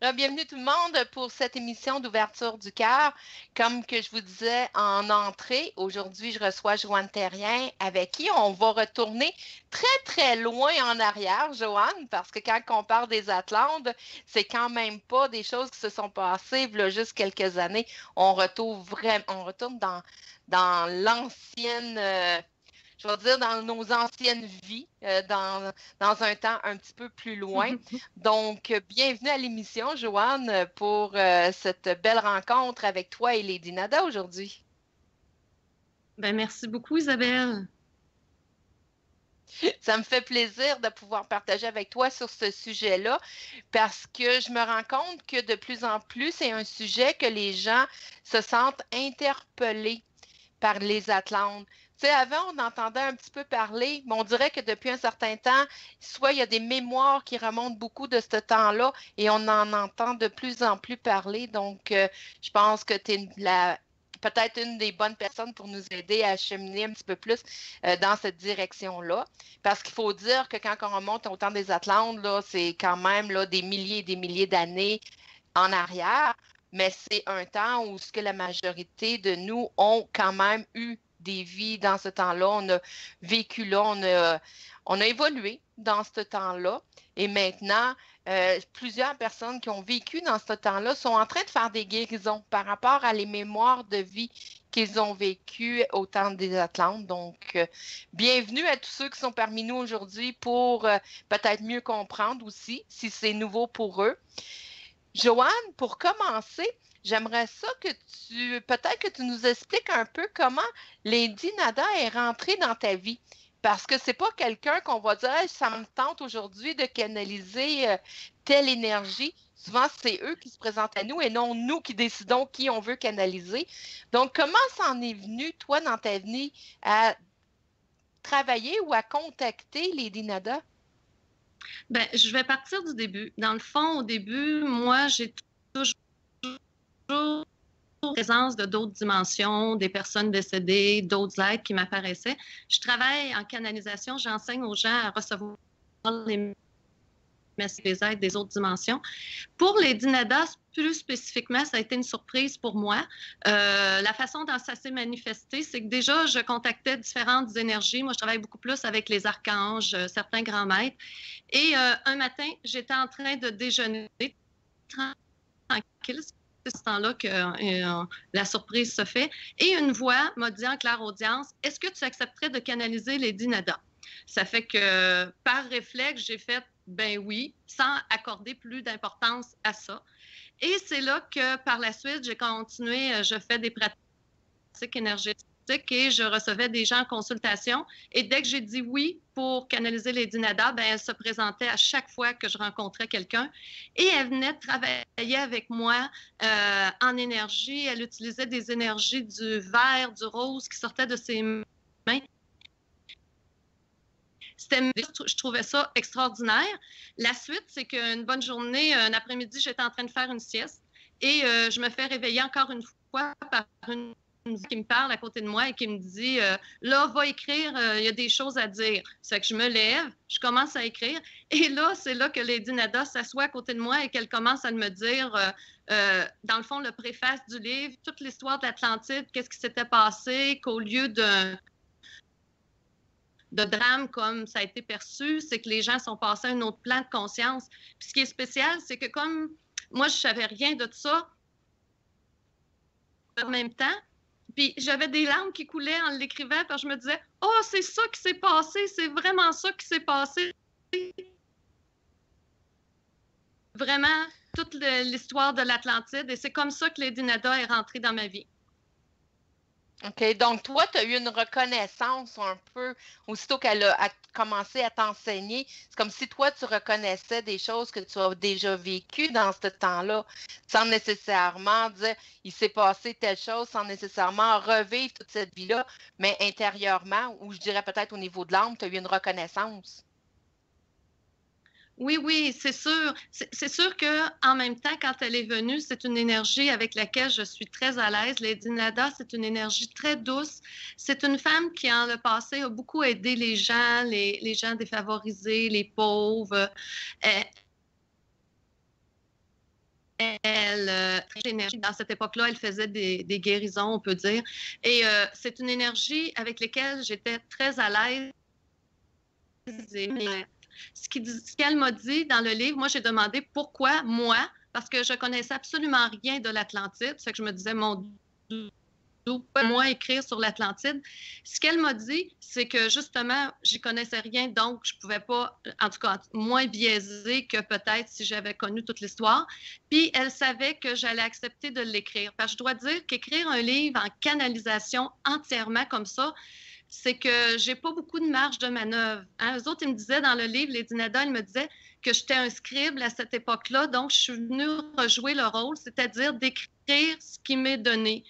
Bienvenue tout le monde pour cette émission d'ouverture du cœur. Comme que je vous disais en entrée, aujourd'hui, je reçois Joanne Terrien avec qui on va retourner très, très loin en arrière, Joanne, parce que quand on parle des Atlantes, c'est quand même pas des choses qui se sont passées il y a juste quelques années. On retourne dans l'ancienne, je vais dire dans nos anciennes vies, dans un temps un petit peu plus loin. Donc, bienvenue à l'émission, Joanne, pour cette belle rencontre avec toi et Lady Nada aujourd'hui. Ben, merci beaucoup, Isabelle. Ça me fait plaisir de pouvoir partager avec toi sur ce sujet-là parce que je me rends compte que de plus en plus, c'est un sujet que les gens se sentent interpellés par les Atlantes. Tu sais, avant, on entendait un petit peu parler, mais on dirait que depuis un certain temps, soit il y a des mémoires qui remontent beaucoup de ce temps-là et on en entend de plus en plus parler. Donc, je pense que tu es peut-être une des bonnes personnes pour nous aider à cheminer un petit peu plus dans cette direction-là. Parce qu'il faut dire que quand on remonte au temps des Atlantes, là, c'est quand même là, des milliers et des milliers d'années en arrière, mais c'est un temps où ce que la majorité de nous ont quand même eu des vies dans ce temps-là. On a vécu là, on a évolué dans ce temps-là. Et maintenant, plusieurs personnes qui ont vécu dans ce temps-là sont en train de faire des guérisons par rapport à les mémoires de vie qu'ils ont vécues au temps des Atlantes. Donc, bienvenue à tous ceux qui sont parmi nous aujourd'hui pour peut-être mieux comprendre aussi si c'est nouveau pour eux. Joanne, pour commencer, j'aimerais ça que peut-être que tu nous expliques un peu comment Lady Nada est rentrée dans ta vie. Parce que c'est pas quelqu'un qu'on va dire, hey, ça me tente aujourd'hui de canaliser telle énergie. Souvent, c'est eux qui se présentent à nous et non nous qui décidons qui on veut canaliser. Donc, comment ça en est venu, toi, dans ta vie, à travailler ou à contacter Lady Nada? Ben, je vais partir du début. Dans le fond, au début, moi, j'ai toujours présence de d'autres dimensions, des personnes décédées, d'autres êtres qui m'apparaissaient. Je travaille en canalisation, j'enseigne aux gens à recevoir les messages des êtres des autres dimensions. Pour les Dinadas, plus spécifiquement, ça a été une surprise pour moi. La façon dont ça s'est manifesté, c'est que déjà, je contactais différentes énergies. Moi, je travaille beaucoup plus avec les archanges, certains grands maîtres. Et un matin, j'étais en train de déjeuner tranquille. C'est ce temps-là que la surprise se fait. Et une voix m'a dit en claire audience, est-ce que tu accepterais de canaliser les Dinadas? Ça fait que par réflexe, j'ai fait ben oui, sans accorder plus d'importance à ça. Et c'est là que par la suite, j'ai continué, je fais des pratiques énergétiques et je recevais des gens en consultation. Et dès que j'ai dit oui pour canaliser les Dinadas, ben, elle se présentait à chaque fois que je rencontrais quelqu'un et elle venait travailler avec moi en énergie. Elle utilisait des énergies du vert, du rose qui sortaient de ses mains. Je trouvais ça extraordinaire. La suite, c'est qu'une bonne journée, un après-midi, j'étais en train de faire une sieste et je me fais réveiller encore une fois par une qui me parle à côté de moi et qui me dit là, va écrire, il y a des choses à dire. C'est que je me lève, je commence à écrire et là, c'est là que Lady Nada s'assoit à côté de moi et qu'elle commence à me dire dans le fond, le préface du livre, toute l'histoire de l'Atlantide, qu'est-ce qui s'était passé, qu'au lieu de drame comme ça a été perçu, c'est que les gens sont passés à un autre plan de conscience. Puis ce qui est spécial, c'est que comme moi, je savais rien de tout ça en même temps, puis j'avais des larmes qui coulaient en l'écrivant, parce que je me disais, oh, c'est ça qui s'est passé, c'est vraiment ça qui s'est passé. Vraiment, toute l'histoire de l'Atlantide, et c'est comme ça que Lady Nada est rentrée dans ma vie. OK. Donc, toi, tu as eu une reconnaissance un peu, aussitôt qu'elle a commencé à t'enseigner. C'est comme si toi, tu reconnaissais des choses que tu as déjà vécues dans ce temps-là, sans nécessairement dire, il s'est passé telle chose, sans nécessairement revivre toute cette vie-là, mais intérieurement, ou je dirais peut-être au niveau de l'âme, tu as eu une reconnaissance. Oui, oui, c'est sûr. C'est sûr que en même temps, quand elle est venue, c'est une énergie avec laquelle je suis très à l'aise. Lady Nada, c'est une énergie très douce. C'est une femme qui, en le passé, a beaucoup aidé les gens, les gens défavorisés, les pauvres. l'énergie. Dans cette époque-là, elle faisait des guérisons, on peut dire. Et c'est une énergie avec laquelle j'étais très à l'aise. Ce qu'elle m'a dit dans le livre, moi, j'ai demandé pourquoi moi, parce que je connaissais absolument rien de l'Atlantide. C'est que je me disais, mon moi écrire sur l'Atlantide. Ce qu'elle m'a dit, c'est que justement, j'y connaissais rien, donc je pouvais pas, en tout cas, moins biaisée que peut-être si j'avais connu toute l'histoire. Puis elle savait que j'allais accepter de l'écrire. Parce que je dois dire qu'écrire un livre en canalisation entièrement comme ça, c'est que j'ai pas beaucoup de marge de manœuvre. Hein? Eux autres, ils me disaient dans le livre, Lady Nada, ils me disaient que j'étais un scribe à cette époque-là, donc je suis venue rejouer le rôle, c'est-à-dire d'écrire ce qui m'est donné.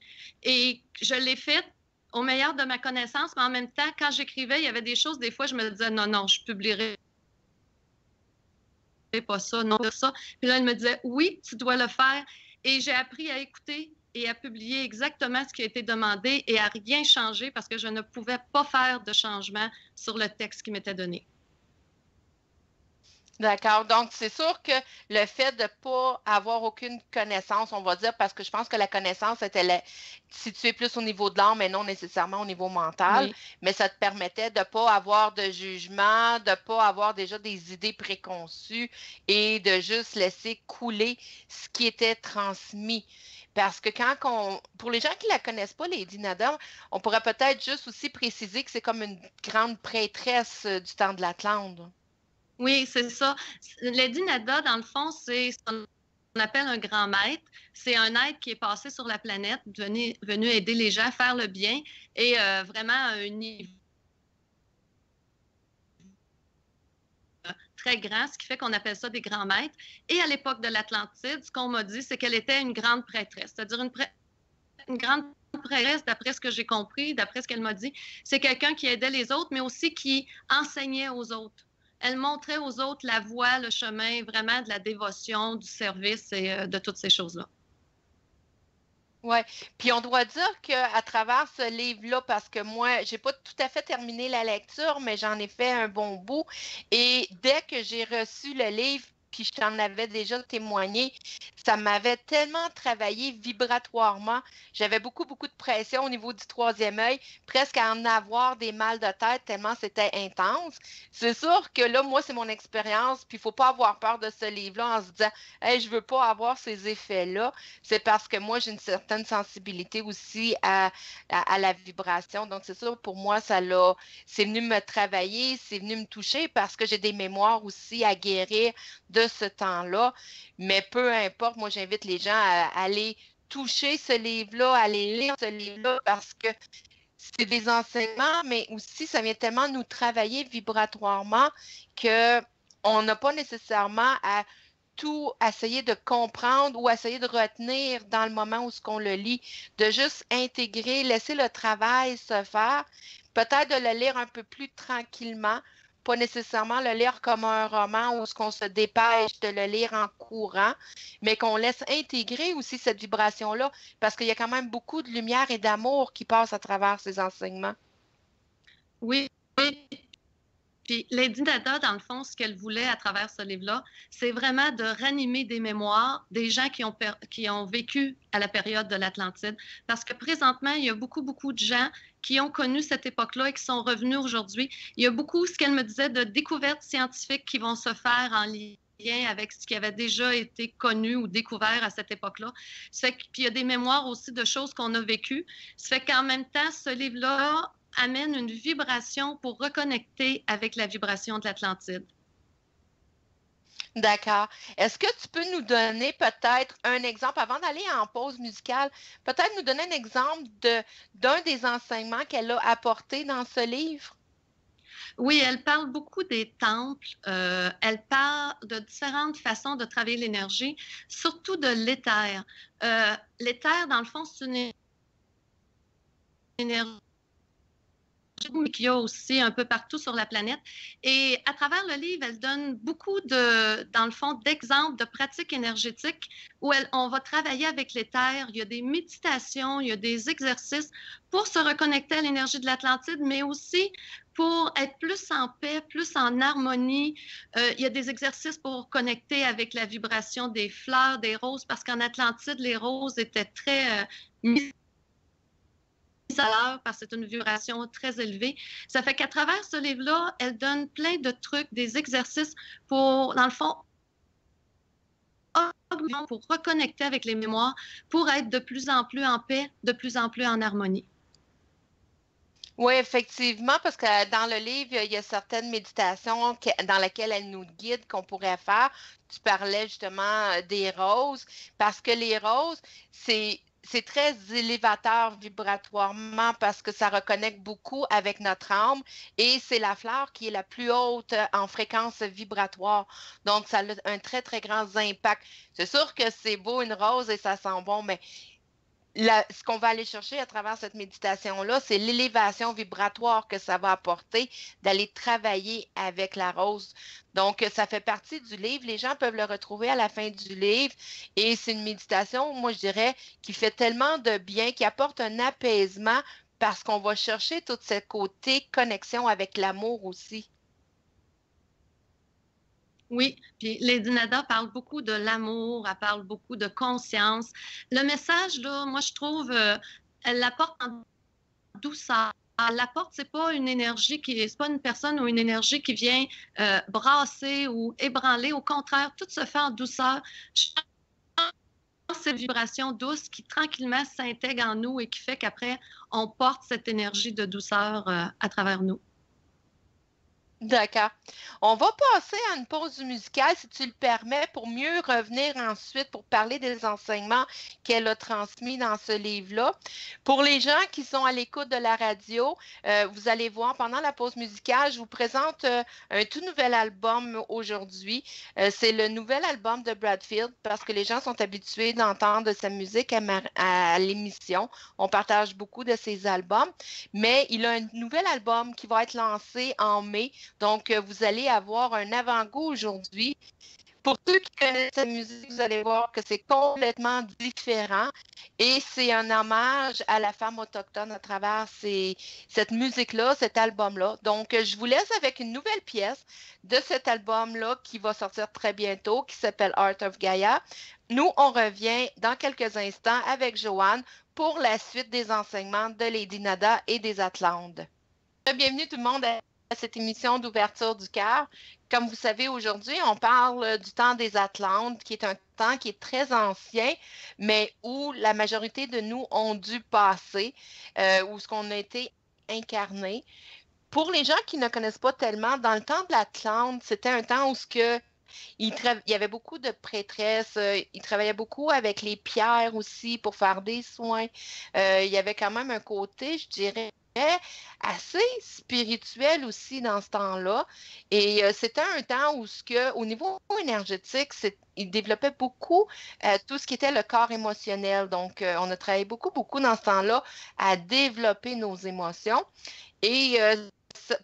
Et je l'ai fait au meilleur de ma connaissance, mais en même temps, quand j'écrivais, il y avait des choses, des fois, je me disais, non, non, je publierai pas ça, non, pas ça. Puis là, elle me disait, oui, tu dois le faire. Et j'ai appris à écouter et à publier exactement ce qui a été demandé et à rien changer parce que je ne pouvais pas faire de changement sur le texte qui m'était donné. D'accord. Donc, c'est sûr que le fait de ne pas avoir aucune connaissance, on va dire, parce que je pense que la connaissance était située plus au niveau de l'âme et non nécessairement au niveau mental, Oui. mais ça te permettait de ne pas avoir de jugement, de ne pas avoir déjà des idées préconçues et de juste laisser couler ce qui était transmis. Parce que pour les gens qui ne la connaissent pas, Lady Nada, on pourrait peut-être juste aussi préciser que c'est comme une grande prêtresse du temps de l'Atlante. Oui, c'est ça. Lady Nada, dans le fond, c'est ce qu'on appelle un grand maître. C'est un être qui est passé sur la planète, venu aider les gens à faire le bien et vraiment à un niveau très grand, ce qui fait qu'on appelle ça des grands maîtres. Et à l'époque de l'Atlantide, ce qu'on m'a dit, c'est qu'elle était une grande prêtresse, c'est-à-dire une grande prêtresse, d'après ce que j'ai compris, d'après ce qu'elle m'a dit, c'est quelqu'un qui aidait les autres, mais aussi qui enseignait aux autres. Elle montrait aux autres la voie, le chemin, vraiment de la dévotion, du service et de toutes ces choses-là. Oui, puis on doit dire qu'à travers ce livre-là, parce que moi, j'ai pas tout à fait terminé la lecture, mais j'en ai fait un bon bout. Et dès que j'ai reçu le livre, puis je t'en avais déjà témoigné, ça m'avait tellement travaillé vibratoirement. J'avais beaucoup, beaucoup de pression au niveau du troisième œil, presque à en avoir des mal de tête tellement c'était intense. C'est sûr que là, moi, c'est mon expérience, puis il faut pas avoir peur de ce livre-là en se disant, hey, je veux pas avoir ces effets-là. C'est parce que moi, j'ai une certaine sensibilité aussi à la vibration. Donc, c'est sûr, pour moi, c'est venu me travailler, c'est venu me toucher parce que j'ai des mémoires aussi à guérir de ce temps-là. Mais peu importe, moi, j'invite les gens à aller toucher ce livre-là, à aller lire ce livre-là parce que c'est des enseignements, mais aussi, ça vient tellement nous travailler vibratoirement qu'on n'a pas nécessairement à tout essayer de comprendre ou essayer de retenir dans le moment où ce qu'on le lit, de juste intégrer, laisser le travail se faire, peut-être de le lire un peu plus tranquillement, pas nécessairement le lire comme un roman où ce qu'on se dépêche de le lire en courant, mais qu'on laisse intégrer aussi cette vibration-là, parce qu'il y a quand même beaucoup de lumière et d'amour qui passe à travers ces enseignements. Oui, puis Lady Dada, dans le fond, ce qu'elle voulait à travers ce livre-là, c'est vraiment de ranimer des mémoires des gens qui ont vécu à la période de l'Atlantide. Parce que présentement, il y a beaucoup, beaucoup de gens qui ont connu cette époque-là et qui sont revenus aujourd'hui. Il y a beaucoup, ce qu'elle me disait, de découvertes scientifiques qui vont se faire en lien avec ce qui avait déjà été connu ou découvert à cette époque-là. Puis il y a des mémoires aussi de choses qu'on a vécues. Ça fait qu'en même temps, ce livre-là amène une vibration pour reconnecter avec la vibration de l'Atlantide. D'accord. Est-ce que tu peux nous donner peut-être un exemple, avant d'aller en pause musicale, peut-être nous donner un exemple d'un des enseignements qu'elle a apporté dans ce livre? Oui, elle parle beaucoup des temples. Elle parle de différentes façons de travailler l'énergie, surtout de l'éther. L'éther, dans le fond, c'est une énergie mais qu'il y a aussi un peu partout sur la planète. Et à travers le livre, elle donne beaucoup de, dans le fond, d'exemples de pratiques énergétiques où on va travailler avec l'éther. Il y a des méditations, il y a des exercices pour se reconnecter à l'énergie de l'Atlantide, mais aussi pour être plus en paix, plus en harmonie. Il y a des exercices pour connecter avec la vibration des fleurs, des roses, parce qu'en Atlantide, les roses étaient très mises à l'heure parce que c'est une vibration très élevée. Ça fait qu'à travers ce livre-là, elle donne plein de trucs, des exercices pour, dans le fond, pour reconnecter avec les mémoires, pour être de plus en plus en paix, de plus en plus en harmonie. Oui, effectivement, parce que dans le livre, il y a certaines méditations dans lesquelles elle nous guide qu'on pourrait faire. Tu parlais justement des roses, parce que les roses, c'est très élévateur vibratoirement parce que ça reconnecte beaucoup avec notre âme et c'est la fleur qui est la plus haute en fréquence vibratoire. Donc, ça a un très, très grand impact. C'est sûr que c'est beau une rose et ça sent bon, mais ce qu'on va aller chercher à travers cette méditation-là, c'est l'élévation vibratoire que ça va apporter d'aller travailler avec la rose. Donc, ça fait partie du livre. Les gens peuvent le retrouver à la fin du livre. Et c'est une méditation, moi, je dirais, qui fait tellement de bien, qui apporte un apaisement parce qu'on va chercher tout ce côté connexion avec l'amour aussi. Oui, puis Lady Nada parle beaucoup de l'amour, elle parle beaucoup de conscience. Le message, là, moi, je trouve, elle l'apporte en douceur. Elle l'apporte, c'est pas une énergie c'est pas une personne ou une énergie qui vient brasser ou ébranler. Au contraire, tout se fait en douceur. Je sens cette vibration douce qui tranquillement s'intègre en nous et qui fait qu'après, on porte cette énergie de douceur à travers nous. D'accord. On va passer à une pause musicale, si tu le permets, pour mieux revenir ensuite pour parler des enseignements qu'elle a transmis dans ce livre-là. Pour les gens qui sont à l'écoute de la radio, vous allez voir pendant la pause musicale, je vous présente un tout nouvel album aujourd'hui. C'est le nouvel album de Bradfield parce que les gens sont habitués d'entendre sa musique à l'émission. On partage beaucoup de ses albums, mais il a un nouvel album qui va être lancé en mai. Donc, vous allez avoir un avant-goût aujourd'hui. Pour ceux qui connaissent sa musique, vous allez voir que c'est complètement différent et c'est un hommage à la femme autochtone à travers cette musique-là, cet album-là. Donc, je vous laisse avec une nouvelle pièce de cet album-là qui va sortir très bientôt, qui s'appelle Art of Gaia. Nous, on revient dans quelques instants avec Joanne pour la suite des enseignements de Lady Nada et des Atlantes. Bienvenue tout le monde à cette émission d'ouverture du cœur. Comme vous savez, aujourd'hui, on parle du temps des Atlantes, qui est un temps qui est très ancien, mais où la majorité de nous ont dû passer, où ce qu'on a été incarné. Pour les gens qui ne connaissent pas tellement, dans le temps de l'Atlante, c'était un temps où il y avait beaucoup de prêtresses, ils travaillaient beaucoup avec les pierres aussi pour faire des soins. Il y avait quand même un côté, je dirais, assez spirituel aussi dans ce temps-là. Et c'était un temps où, au niveau énergétique, il développait beaucoup tout ce qui était le corps émotionnel. Donc, on a travaillé beaucoup, beaucoup dans ce temps-là à développer nos émotions. Et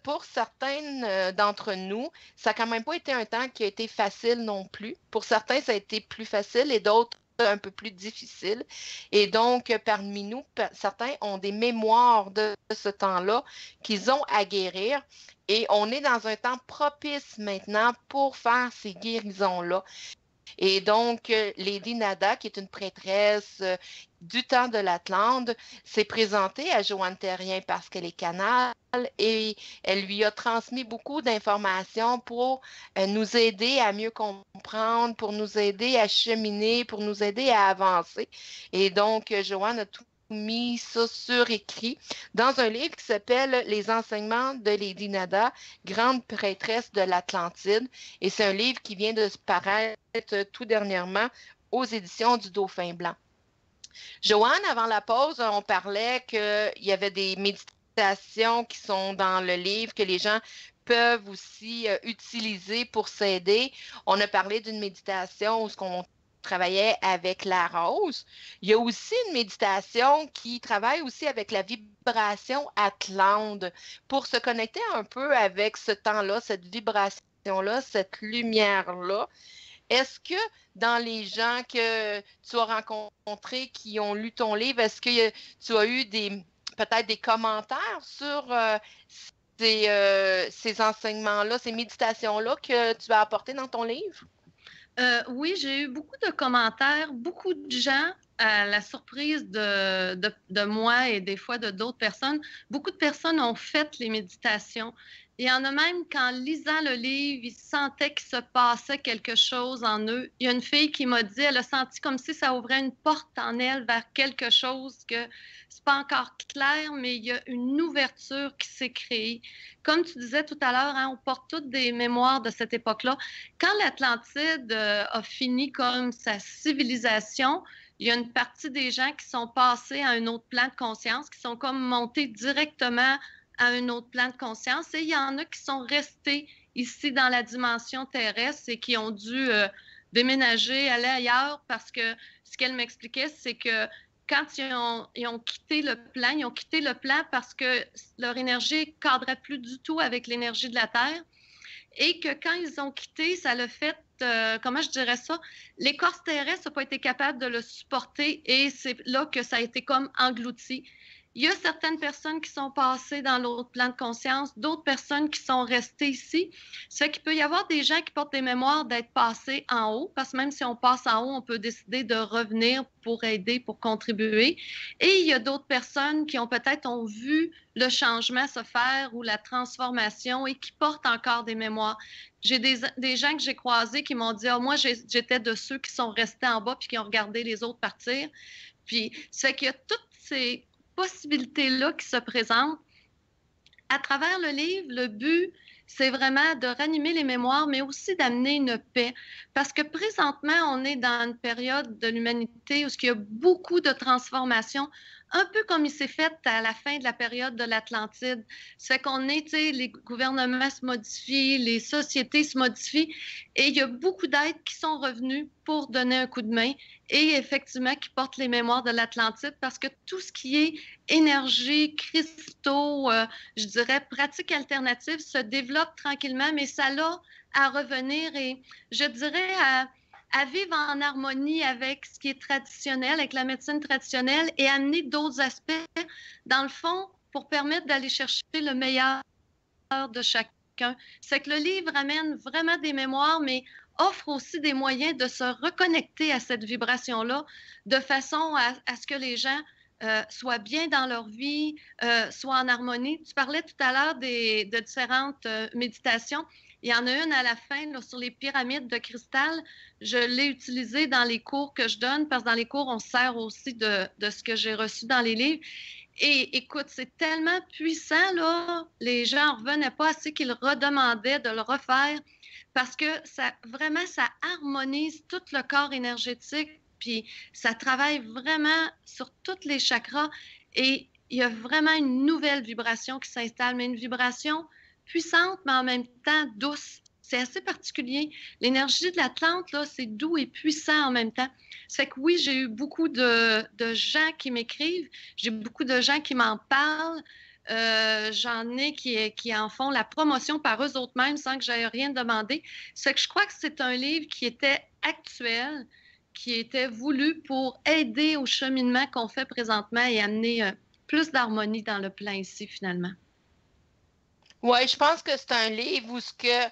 pour certaines d'entre nous, ça n'a quand même pas été un temps qui a été facile non plus. Pour certains, ça a été plus facile et d'autres un peu plus difficile. Et donc, parmi nous, certains ont des mémoires de ce temps-là qu'ils ont à guérir. Et on est dans un temps propice maintenant pour faire ces guérisons-là. Et donc, Lady Nada, qui est une prêtresse du temps de l'Atlante, s'est présentée à Joanne Terrien parce qu'elle est canale et elle lui a transmis beaucoup d'informations pour nous aider à mieux comprendre, pour nous aider à cheminer, pour nous aider à avancer. Et donc, Joanne a tout mis ça sur écrit dans un livre qui s'appelle Les enseignements de Lady Nada, grande prêtresse de l'Atlantide. Et c'est un livre qui vient de se paraître tout dernièrement aux éditions du Dauphin Blanc. Joanne, avant la pause, on parlait qu'il y avait des méditations qui sont dans le livre que les gens peuvent aussi utiliser pour s'aider. On a parlé d'une méditation où on travaillais avec la rose. Il y a aussi une méditation qui travaille aussi avec la vibration Atlante pour se connecter un peu avec ce temps-là, cette vibration-là, cette lumière-là. Est-ce que dans les gens que tu as rencontrés qui ont lu ton livre, est-ce que tu as eu peut-être des commentaires sur ces enseignements-là, ces méditations-là que tu as apportées dans ton livre? Oui, j'ai eu beaucoup de commentaires, beaucoup de gens, à la surprise de moi et des fois de d'autres personnes. Beaucoup de personnes ont fait les méditations. Il y en a même qu'en lisant le livre, ils sentaient qu'il se passait quelque chose en eux. Il y a une fille qui m'a dit, elle a senti comme si ça ouvrait une porte en elle vers quelque chose que c'est pas encore clair, mais il y a une ouverture qui s'est créée. Comme tu disais tout à l'heure, hein, on porte toutes des mémoires de cette époque-là. Quand l'Atlantide a fini comme sa civilisation, il y a une partie des gens qui sont passés à un autre plan de conscience, qui sont comme montés directement à un autre plan de conscience. Et il y en a qui sont restés ici dans la dimension terrestre et qui ont dû déménager, aller ailleurs parce que ce qu'elle m'expliquait, c'est que quand ils ont quitté le plan, ils ont quitté le plan parce que leur énergie ne cadrait plus du tout avec l'énergie de la Terre. Et que quand ils ont quitté, ça l'a fait, comment je dirais ça, l'écorce terrestre n'a pas été capable de le supporter et c'est là que ça a été comme englouti. Il y a certaines personnes qui sont passées dans l'autre plan de conscience, d'autres personnes qui sont restées ici. Ça fait qu'il peut y avoir des gens qui portent des mémoires d'être passés en haut, parce que même si on passe en haut, on peut décider de revenir pour aider, pour contribuer. Et il y a d'autres personnes qui ont peut-être vu le changement se faire ou la transformation et qui portent encore des mémoires. J'ai des gens que j'ai croisés qui m'ont dit « Ah, moi, j'étais de ceux qui sont restés en bas puis qui ont regardé les autres partir. » Puis, ça fait qu'il y a toutes ces possibilités-là qui se présentent. À travers le livre, le but, c'est vraiment de ranimer les mémoires, mais aussi d'amener une paix. Parce que présentement, on est dans une période de l'humanité où il y a beaucoup de transformations, un peu comme il s'est fait à la fin de la période de l'Atlantide. Ça fait qu'on est, tu sais, les gouvernements se modifient, les sociétés se modifient, et il y a beaucoup d'êtres qui sont revenus pour donner un coup de main et effectivement qui portent les mémoires de l'Atlantide parce que tout ce qui est énergie, cristaux, je dirais pratique alternative se développe tranquillement, mais ça l'a à revenir et je dirais à vivre en harmonie avec ce qui est traditionnel, avec la médecine traditionnelle et amener d'autres aspects, dans le fond, pour permettre d'aller chercher le meilleur de chacun. C'est que le livre amène vraiment des mémoires, mais offre aussi des moyens de se reconnecter à cette vibration-là de façon à ce que les gens soient bien dans leur vie, soient en harmonie. Tu parlais tout à l'heure de différentes méditations. Il y en a une à la fin là, sur les pyramides de cristal. Je l'ai utilisée dans les cours que je donne parce que dans les cours, on se sert aussi de ce que j'ai reçu dans les livres. Et écoute, c'est tellement puissant, là, les gens n'en revenaient pas assez qu'ils redemandaient de le refaire parce que ça harmonise tout le corps énergétique, puis ça travaille vraiment sur tous les chakras et il y a vraiment une nouvelle vibration qui s'installe, mais une vibration puissante, mais en même temps douce. C'est assez particulier. L'énergie de l'Atlante, là, c'est doux et puissant en même temps. C'est que oui, j'ai eu beaucoup de gens qui m'écrivent, j'ai beaucoup de gens qui m'en parlent. J'en ai qui en font la promotion par eux autres mêmes sans que j'aie rien demandé. C'est que je crois que c'est un livre qui était actuel, qui était voulu pour aider au cheminement qu'on fait présentement et amener plus d'harmonie dans le plan ici, finalement. Oui, je pense que c'est un livre où ce que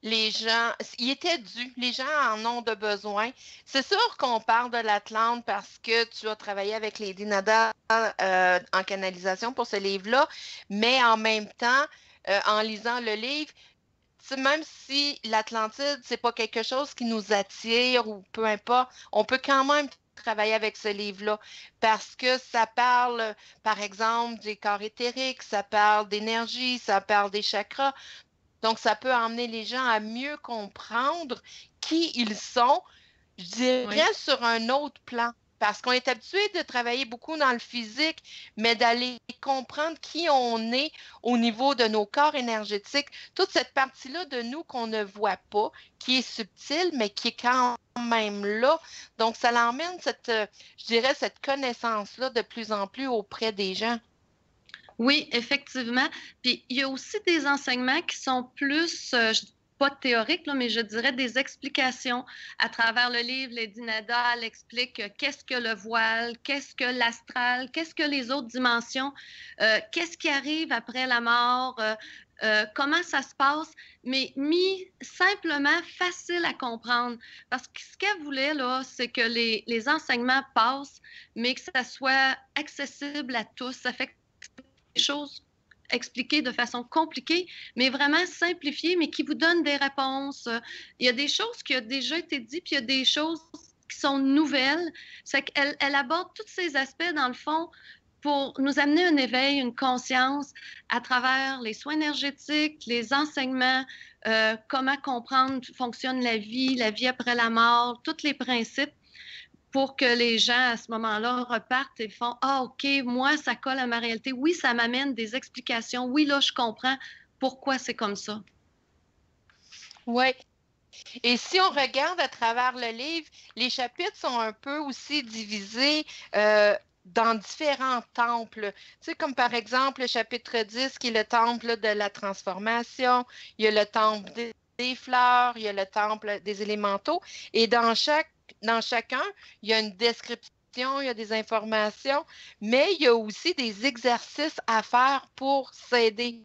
les gens, il était dû, les gens en ont de besoin. C'est sûr qu'on parle de l'Atlante parce que tu as travaillé avec Lady Nada en canalisation pour ce livre-là, mais en même temps, en lisant le livre, même si l'Atlantide, c'est pas quelque chose qui nous attire ou peu importe, on peut quand même travailler avec ce livre-là parce que ça parle, par exemple, des corps éthériques, ça parle d'énergie, ça parle des chakras. Donc, ça peut emmener les gens à mieux comprendre qui ils sont, je dirais, Oui. sur un autre plan. parce qu'on est habitué de travailler beaucoup dans le physique, mais d'aller comprendre qui on est au niveau de nos corps énergétiques, toute cette partie-là de nous qu'on ne voit pas, qui est subtile, mais qui est quand même là. Donc, ça l'emmène, je dirais, cette connaissance-là de plus en plus auprès des gens. Oui, effectivement. Puis il y a aussi des enseignements qui sont plus, pas théoriques, là, mais je dirais des explications à travers le livre. Lady Nada, elle explique qu'est-ce que le voile, qu'est-ce que l'astral, qu'est-ce que les autres dimensions, qu'est-ce qui arrive après la mort, comment ça se passe, mais mis simplement facile à comprendre. Parce que ce qu'elle voulait, là, c'est que les enseignements passent, mais que ça soit accessible à tous. Ça fait que choses expliquées de façon compliquée, mais vraiment simplifiées, mais qui vous donnent des réponses. Il y a des choses qui ont déjà été dites, puis il y a des choses qui sont nouvelles. C'est qu'elle aborde tous ces aspects, dans le fond, pour nous amener un éveil, une conscience à travers les soins énergétiques, les enseignements, comment comprendre fonctionne la vie après la mort, tous les principes, pour que les gens, à ce moment-là, repartent et font « Ah, OK, moi, ça colle à ma réalité. Oui, ça m'amène des explications. Oui, là, je comprends pourquoi c'est comme ça. » Oui. Et si on regarde à travers le livre, les chapitres sont un peu aussi divisés dans différents temples. Tu sais, comme par exemple le chapitre 10, qui est le temple de la transformation, il y a le temple des fleurs, il y a le temple des élémentaux. Et dans chacun, il y a une description, il y a des informations, mais il y a aussi des exercices à faire pour s'aider.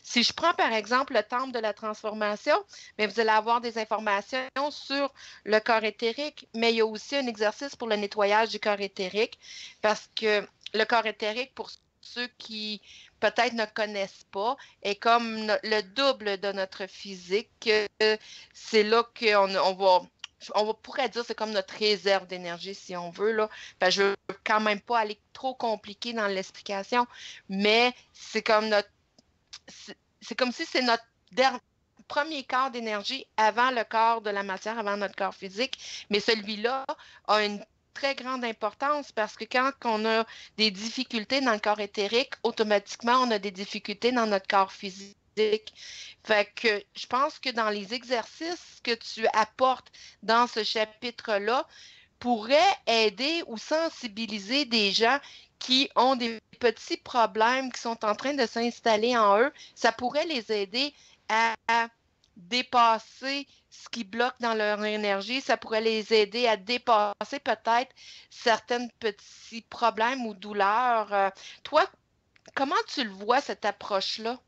Si je prends par exemple le temple de la transformation, bien, vous allez avoir des informations sur le corps éthérique, mais il y a aussi un exercice pour le nettoyage du corps éthérique parce que le corps éthérique, pour ceux qui peut-être ne connaissent pas, est comme le double de notre physique. C'est là on pourrait dire que c'est comme notre réserve d'énergie, si on veut, là. Ben, je ne veux quand même pas aller trop compliqué dans l'explication, mais c'est comme si c'est notre premier corps d'énergie avant le corps de la matière, avant notre corps physique. Mais celui-là a une très grande importance parce que quand on a des difficultés dans le corps éthérique, automatiquement, on a des difficultés dans notre corps physique. Fait que je pense que dans les exercices que tu apportes dans ce chapitre-là, pourrait aider ou sensibiliser des gens qui ont des petits problèmes qui sont en train de s'installer en eux. Ça pourrait les aider à dépasser ce qui bloque dans leur énergie. Ça pourrait les aider à dépasser peut-être certains petits problèmes ou douleurs. Toi, comment tu le vois, cette approche-là?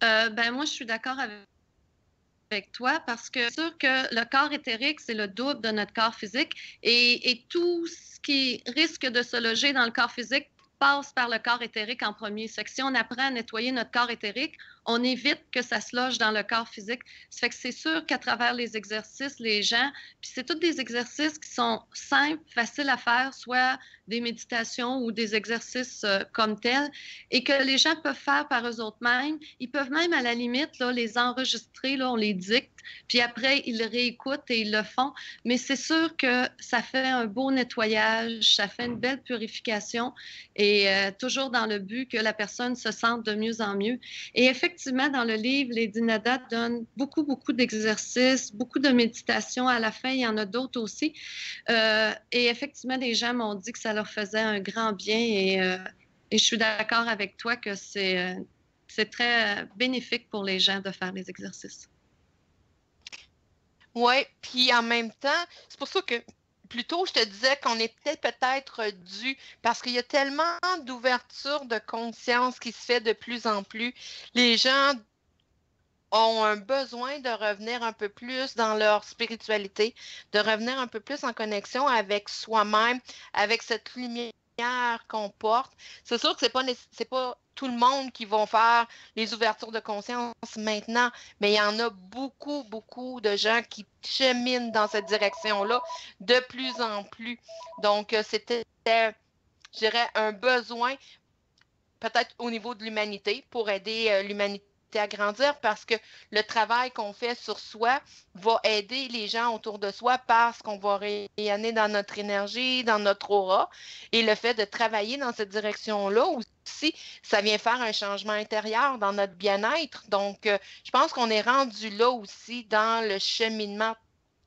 Ben moi, je suis d'accord avec toi parce que c'est sûr que le corps éthérique, c'est le double de notre corps physique et tout ce qui risque de se loger dans le corps physique passe par le corps éthérique en premier. C'est que si on apprend à nettoyer notre corps éthérique, on évite que ça se loge dans le corps physique. Ça fait que c'est sûr qu'à travers les exercices, les gens, puis c'est tous des exercices qui sont simples, faciles à faire, soit des méditations ou des exercices comme tels, et que les gens peuvent faire par eux autres mêmes. Ils peuvent même, à la limite, là, les enregistrer, là, on les dicte, puis après, ils le réécoutent et ils le font. Mais c'est sûr que ça fait un beau nettoyage, ça fait une belle purification et toujours dans le but que la personne se sente de mieux en mieux. Et effectivement, dans le livre, Lady Nada donne beaucoup, beaucoup d'exercices, beaucoup de méditations. À la fin, il y en a d'autres aussi. Et effectivement, les gens m'ont dit que ça leur faisait un grand bien et je suis d'accord avec toi que c'est très bénéfique pour les gens de faire les exercices. Oui, puis en même temps, c'est pour ça que plus tôt, je te disais qu'on est peut-être dû, parce qu'il y a tellement d'ouverture de conscience qui se fait de plus en plus. Les gens ont un besoin de revenir un peu plus dans leur spiritualité, de revenir un peu plus en connexion avec soi-même, avec cette lumière qu'on porte. C'est sûr que c'est pas tout le monde qui vont faire les ouvertures de conscience maintenant, mais il y en a beaucoup, beaucoup de gens qui cheminent dans cette direction-là de plus en plus. Donc, c'était, je dirais, un besoin peut-être au niveau de l'humanité pour aider l'humanité à grandir parce que le travail qu'on fait sur soi va aider les gens autour de soi parce qu'on va rayonner dans notre énergie, dans notre aura. Et le fait de travailler dans cette direction-là aussi, ça vient faire un changement intérieur dans notre bien-être. Donc, je pense qu'on est rendu là aussi dans le cheminement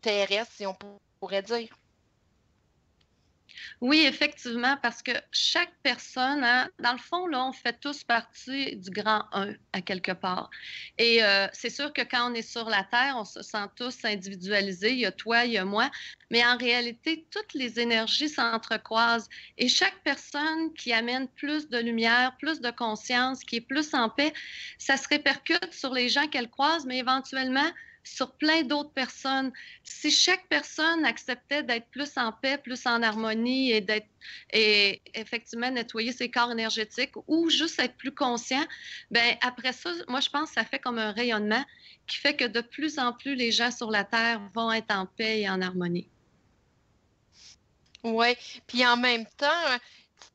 terrestre, si on pourrait dire. Oui, effectivement, parce que chaque personne, hein, dans le fond, là, on fait tous partie du grand un à quelque part. Et c'est sûr que quand on est sur la Terre, on se sent tous individualisés. Il y a toi, il y a moi. Mais en réalité, toutes les énergies s'entrecroisent. Et chaque personne qui amène plus de lumière, plus de conscience, qui est plus en paix, ça se répercute sur les gens qu'elle croise, mais éventuellement sur plein d'autres personnes. Si chaque personne acceptait d'être plus en paix, plus en harmonie et effectivement nettoyer ses corps énergétiques ou juste être plus conscient, ben après ça, moi je pense que ça fait comme un rayonnement qui fait que de plus en plus les gens sur la Terre vont être en paix et en harmonie. Oui, puis en même temps,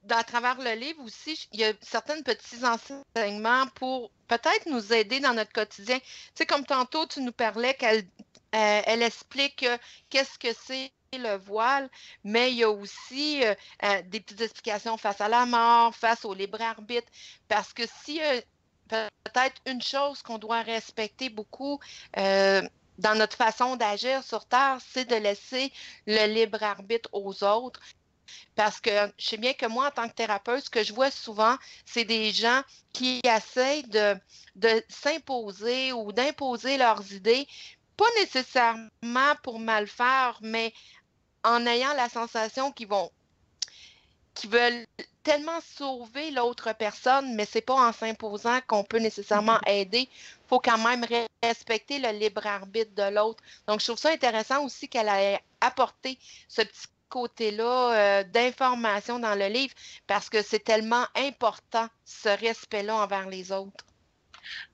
à travers le livre aussi, il y a certains petits enseignements pour peut-être nous aider dans notre quotidien. Tu sais, comme tantôt, tu nous parlais qu'elle explique qu'est-ce que c'est le voile, mais il y a aussi des petites explications face à la mort, face au libre arbitre, parce que si peut-être une chose qu'on doit respecter beaucoup dans notre façon d'agir sur Terre, c'est de laisser le libre arbitre aux autres. Parce que je sais bien que moi, en tant que thérapeute, ce que je vois souvent, c'est des gens qui essayent de s'imposer ou d'imposer leurs idées, pas nécessairement pour mal faire, mais en ayant la sensation qu'ils veulent tellement sauver l'autre personne, mais c'est pas en s'imposant qu'on peut nécessairement aider. Il faut quand même respecter le libre arbitre de l'autre. Donc, je trouve ça intéressant aussi qu'elle ait apporté ce petit côté-là d'information dans le livre parce que c'est tellement important, ce respect-là envers les autres.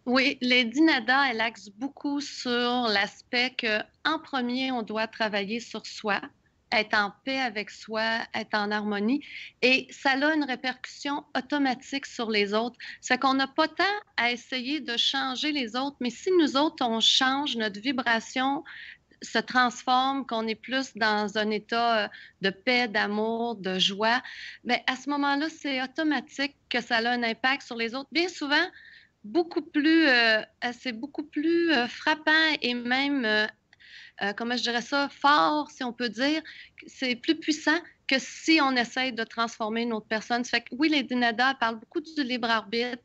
Oui, Lady Nada, elle axe beaucoup sur l'aspect que, en premier, on doit travailler sur soi, être en paix avec soi, être en harmonie, et ça a une répercussion automatique sur les autres. C'est qu'on n'a pas tant à essayer de changer les autres, mais si nous autres, on change, notre vibration se transforme, qu'on est plus dans un état de paix, d'amour, de joie, bien, à ce moment-là, c'est automatique que ça a un impact sur les autres. Bien souvent, c'est beaucoup plus frappant et même, comment je dirais ça, fort, si on peut dire. C'est plus puissant que si on essaye de transformer une autre personne. Ça fait que oui, Lady Nada, elle parle beaucoup du libre arbitre,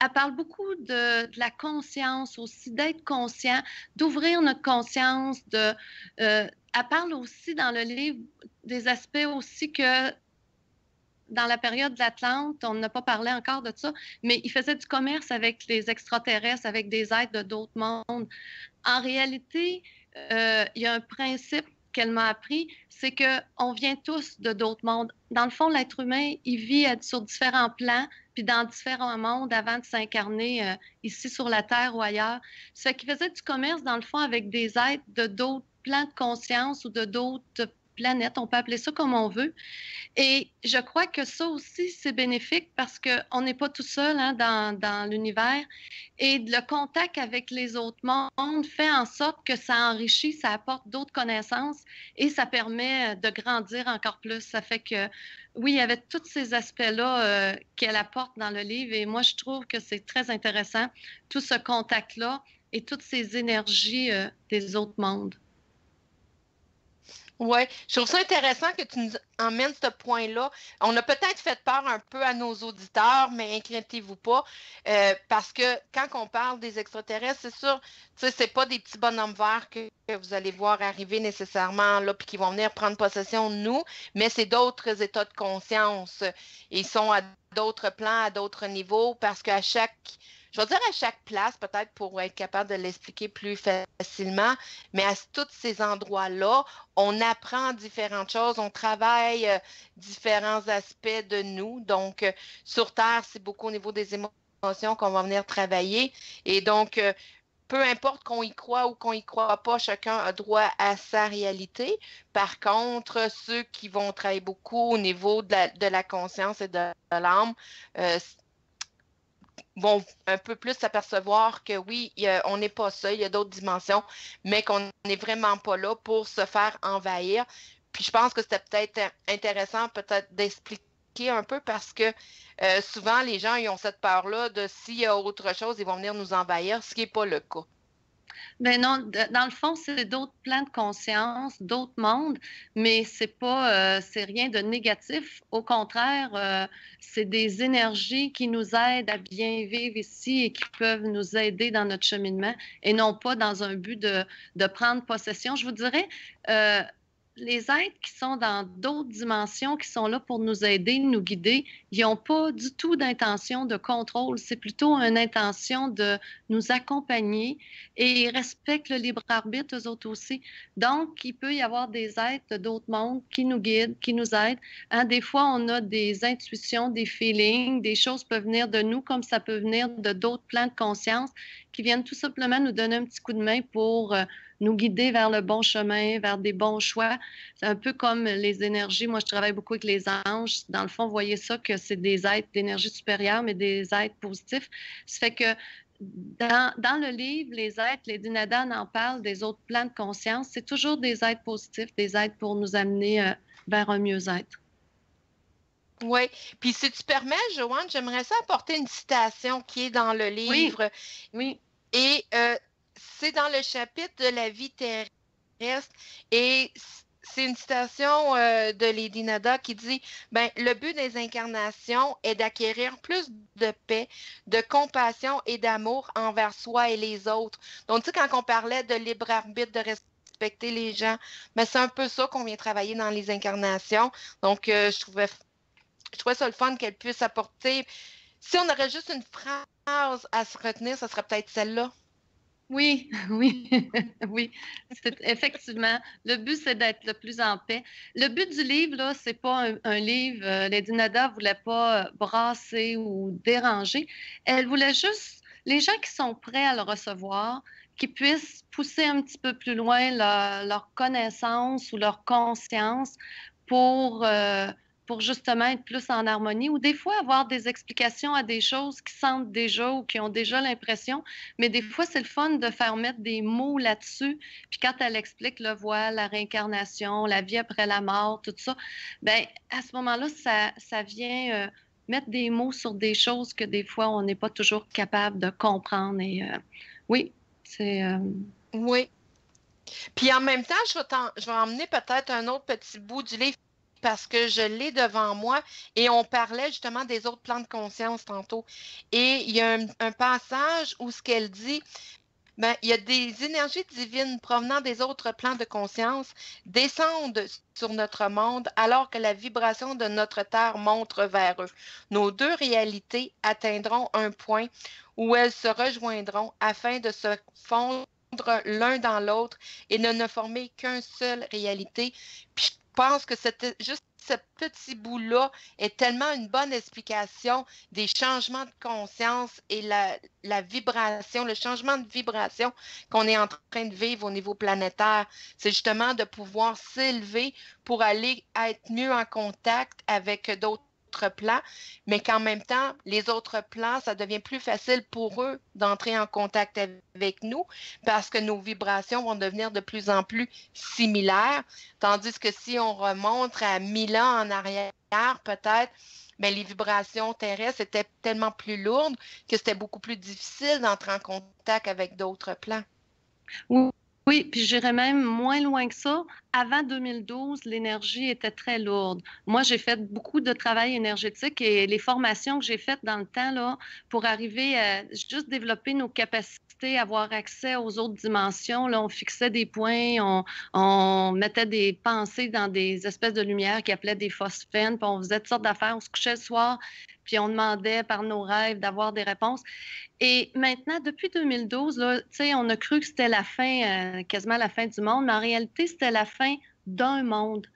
elle parle beaucoup de la conscience aussi, d'être conscient, d'ouvrir notre conscience, elle parle aussi dans le livre des aspects aussi que dans la période de l'Atlante, on n'a pas parlé encore de ça, mais il faisait du commerce avec les extraterrestres, avec des êtres de d'autres mondes. En réalité, il y a un principe qu'elle m'a appris, c'est qu'on vient tous de d'autres mondes. Dans le fond, l'être humain, il vit sur différents plans, puis dans différents mondes avant de s'incarner ici sur la Terre ou ailleurs. Ça fait qu'il faisait du commerce, dans le fond, avec des êtres de d'autres plans de conscience ou de d'autres planètes, on peut appeler ça comme on veut. Et je crois que ça aussi, c'est bénéfique parce qu'on n'est pas tout seul hein, dans l'univers. Et le contact avec les autres mondes fait en sorte que ça enrichit, ça apporte d'autres connaissances et ça permet de grandir encore plus. Ça fait que, oui, il y avait tous ces aspects-là qu'elle apporte dans le livre et moi, je trouve que c'est très intéressant, tout ce contact-là et toutes ces énergies des autres mondes. Oui, je trouve ça intéressant que tu nous emmènes ce point-là. On a peut-être fait peur un peu à nos auditeurs, mais inquiétez-vous pas, parce que quand on parle des extraterrestres, c'est sûr, tu sais, c'est pas des petits bonhommes verts que vous allez voir arriver nécessairement là, puis qui vont venir prendre possession de nous, mais c'est d'autres états de conscience. Ils sont à d'autres plans, à d'autres niveaux, parce qu'à chaque je vais dire à chaque place, peut-être pour être capable de l'expliquer plus facilement, mais à tous ces endroits-là, on apprend différentes choses, on travaille différents aspects de nous. Donc, sur Terre, c'est beaucoup au niveau des émotions qu'on va venir travailler. Et donc, peu importe qu'on y croit ou qu'on y croit pas, chacun a droit à sa réalité. Par contre, ceux qui vont travailler beaucoup au niveau de la conscience et de l'âme, vont un peu plus s'apercevoir que oui, on n'est pas seul, il y a d'autres dimensions, mais qu'on n'est vraiment pas là pour se faire envahir. Puis je pense que c'était peut-être intéressant peut-être d'expliquer un peu parce que souvent les gens ils ont cette peur-là de s'il y a autre chose, ils vont venir nous envahir, ce qui n'est pas le cas. Ben non, dans le fond, c'est d'autres plans de conscience, d'autres mondes, mais c'est rien de négatif. Au contraire, c'est des énergies qui nous aident à bien vivre ici et qui peuvent nous aider dans notre cheminement et non pas dans un but de prendre possession. Je vous dirais, euh, les êtres qui sont dans d'autres dimensions, qui sont là pour nous aider, nous guider, ils n'ont pas du tout d'intention de contrôle. C'est plutôt une intention de nous accompagner et ils respectent le libre arbitre, eux autres aussi. Donc, il peut y avoir des êtres d'autres mondes qui nous guident, qui nous aident. Hein, des fois, on a des intuitions, des feelings, des choses peuvent venir de nous comme ça peut venir de d'autres plans de conscience qui viennent tout simplement nous donner un petit coup de main pour nous guider vers le bon chemin, vers des bons choix. C'est un peu comme les énergies. Moi, je travaille beaucoup avec les anges. Dans le fond, vous voyez ça, que c'est des êtres d'énergie supérieure, mais des êtres positifs. Ça fait que dans le livre, les êtres, les Dinadas en parlent des autres plans de conscience. C'est toujours des êtres positifs, des êtres pour nous amener vers un mieux-être. Oui. Puis si tu permets, Joanne, j'aimerais ça apporter une citation qui est dans le Oui, livre. oui. Et c'est dans le chapitre de la vie terrestre. Et c'est une citation de Lady Nada qui dit ben, le but des incarnations est d'acquérir plus de paix, de compassion et d'amour envers soi et les autres. Donc, tu sais, quand on parlait de libre arbitre, de respecter les gens, ben, c'est un peu ça qu'on vient travailler dans les incarnations. Donc, je trouvais ça le fun qu'elle puisse apporter. Si on aurait juste une phrase à se retenir, ça serait peut-être celle-là. Oui, oui, oui. Effectivement, le but, c'est d'être le plus en paix. Le but du livre, là, c'est pas un livre. Lady Nada voulait pas brasser ou déranger. Elle voulait juste les gens qui sont prêts à le recevoir, qui puissent pousser un petit peu plus loin leur connaissance ou leur conscience pour, euh, pour justement être plus en harmonie ou des fois avoir des explications à des choses qu'ils sentent déjà ou qui ont déjà l'impression. Mais des fois, c'est le fun de faire mettre des mots là-dessus. Puis quand elle explique le voile, la réincarnation, la vie après la mort, tout ça, ben à ce moment-là, ça vient mettre des mots sur des choses que des fois, on n'est pas toujours capable de comprendre. Et oui, c'est... Oui. Puis en même temps, je vais emmener peut-être un autre petit bout du livre parce que je l'ai devant moi et on parlait justement des autres plans de conscience tantôt. Et il y a un passage où ce qu'elle dit, ben, il y a des énergies divines provenant des autres plans de conscience descendent sur notre monde alors que la vibration de notre Terre montre vers eux. Nos deux réalités atteindront un point où elles se rejoindront afin de se fondre l'un dans l'autre et de ne former qu'une seule réalité. Puis je pense que c'était juste ce petit bout-là est tellement une bonne explication des changements de conscience et la vibration, le changement de vibration qu'on est en train de vivre au niveau planétaire. C'est justement de pouvoir s'élever pour aller être mieux en contact avec d'autres plans, mais qu'en même temps, les autres plans, ça devient plus facile pour eux d'entrer en contact avec nous parce que nos vibrations vont devenir de plus en plus similaires. Tandis que si on remonte à 1000 ans en arrière, peut-être, mais les vibrations terrestres étaient tellement plus lourdes que c'était beaucoup plus difficile d'entrer en contact avec d'autres plans. Oui, oui, puis j'irais même moins loin que ça. Avant 2012, l'énergie était très lourde. Moi, j'ai fait beaucoup de travail énergétique et les formations que j'ai faites dans le temps là, pour arriver à juste développer nos capacités, avoir accès aux autres dimensions. Là, on fixait des points, on mettait des pensées dans des espèces de lumière qui appelaient des phosphènes, puis on faisait toutes sortes d'affaires. On se couchait le soir, puis on demandait par nos rêves d'avoir des réponses. Et maintenant, depuis 2012, là, on a cru que c'était la fin, quasiment la fin du monde, mais en réalité, c'était la fin d'un monde.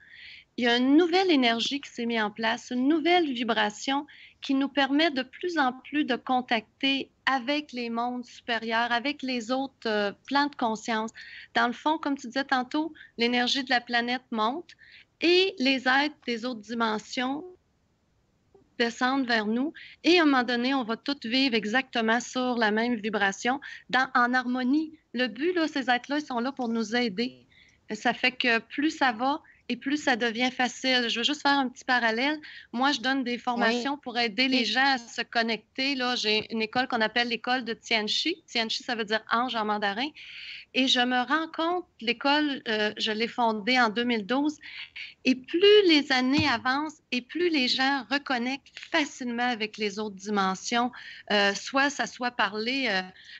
Il y a une nouvelle énergie qui s'est mise en place, une nouvelle vibration qui nous permet de plus en plus de contacter avec les mondes supérieurs, avec les autres plans de conscience. Dans le fond, comme tu disais tantôt, l'énergie de la planète monte et les êtres des autres dimensions descendre vers nous et à un moment donné, on va toutes vivre exactement sur la même vibration, en harmonie. Le but, là, ces êtres-là, ils sont là pour nous aider. Ça fait que plus ça va et plus ça devient facile. Je veux juste faire un petit parallèle. Moi, je donne des Oui. formations pour aider les gens à se connecter. Là, j'ai une école qu'on appelle l'école de Tianchi. Tianchi, ça veut dire ange en mandarin. Et je me rends compte, l'école, je l'ai fondée en 2012, et plus les années avancent et plus les gens reconnectent facilement avec les autres dimensions, soit ça soit parler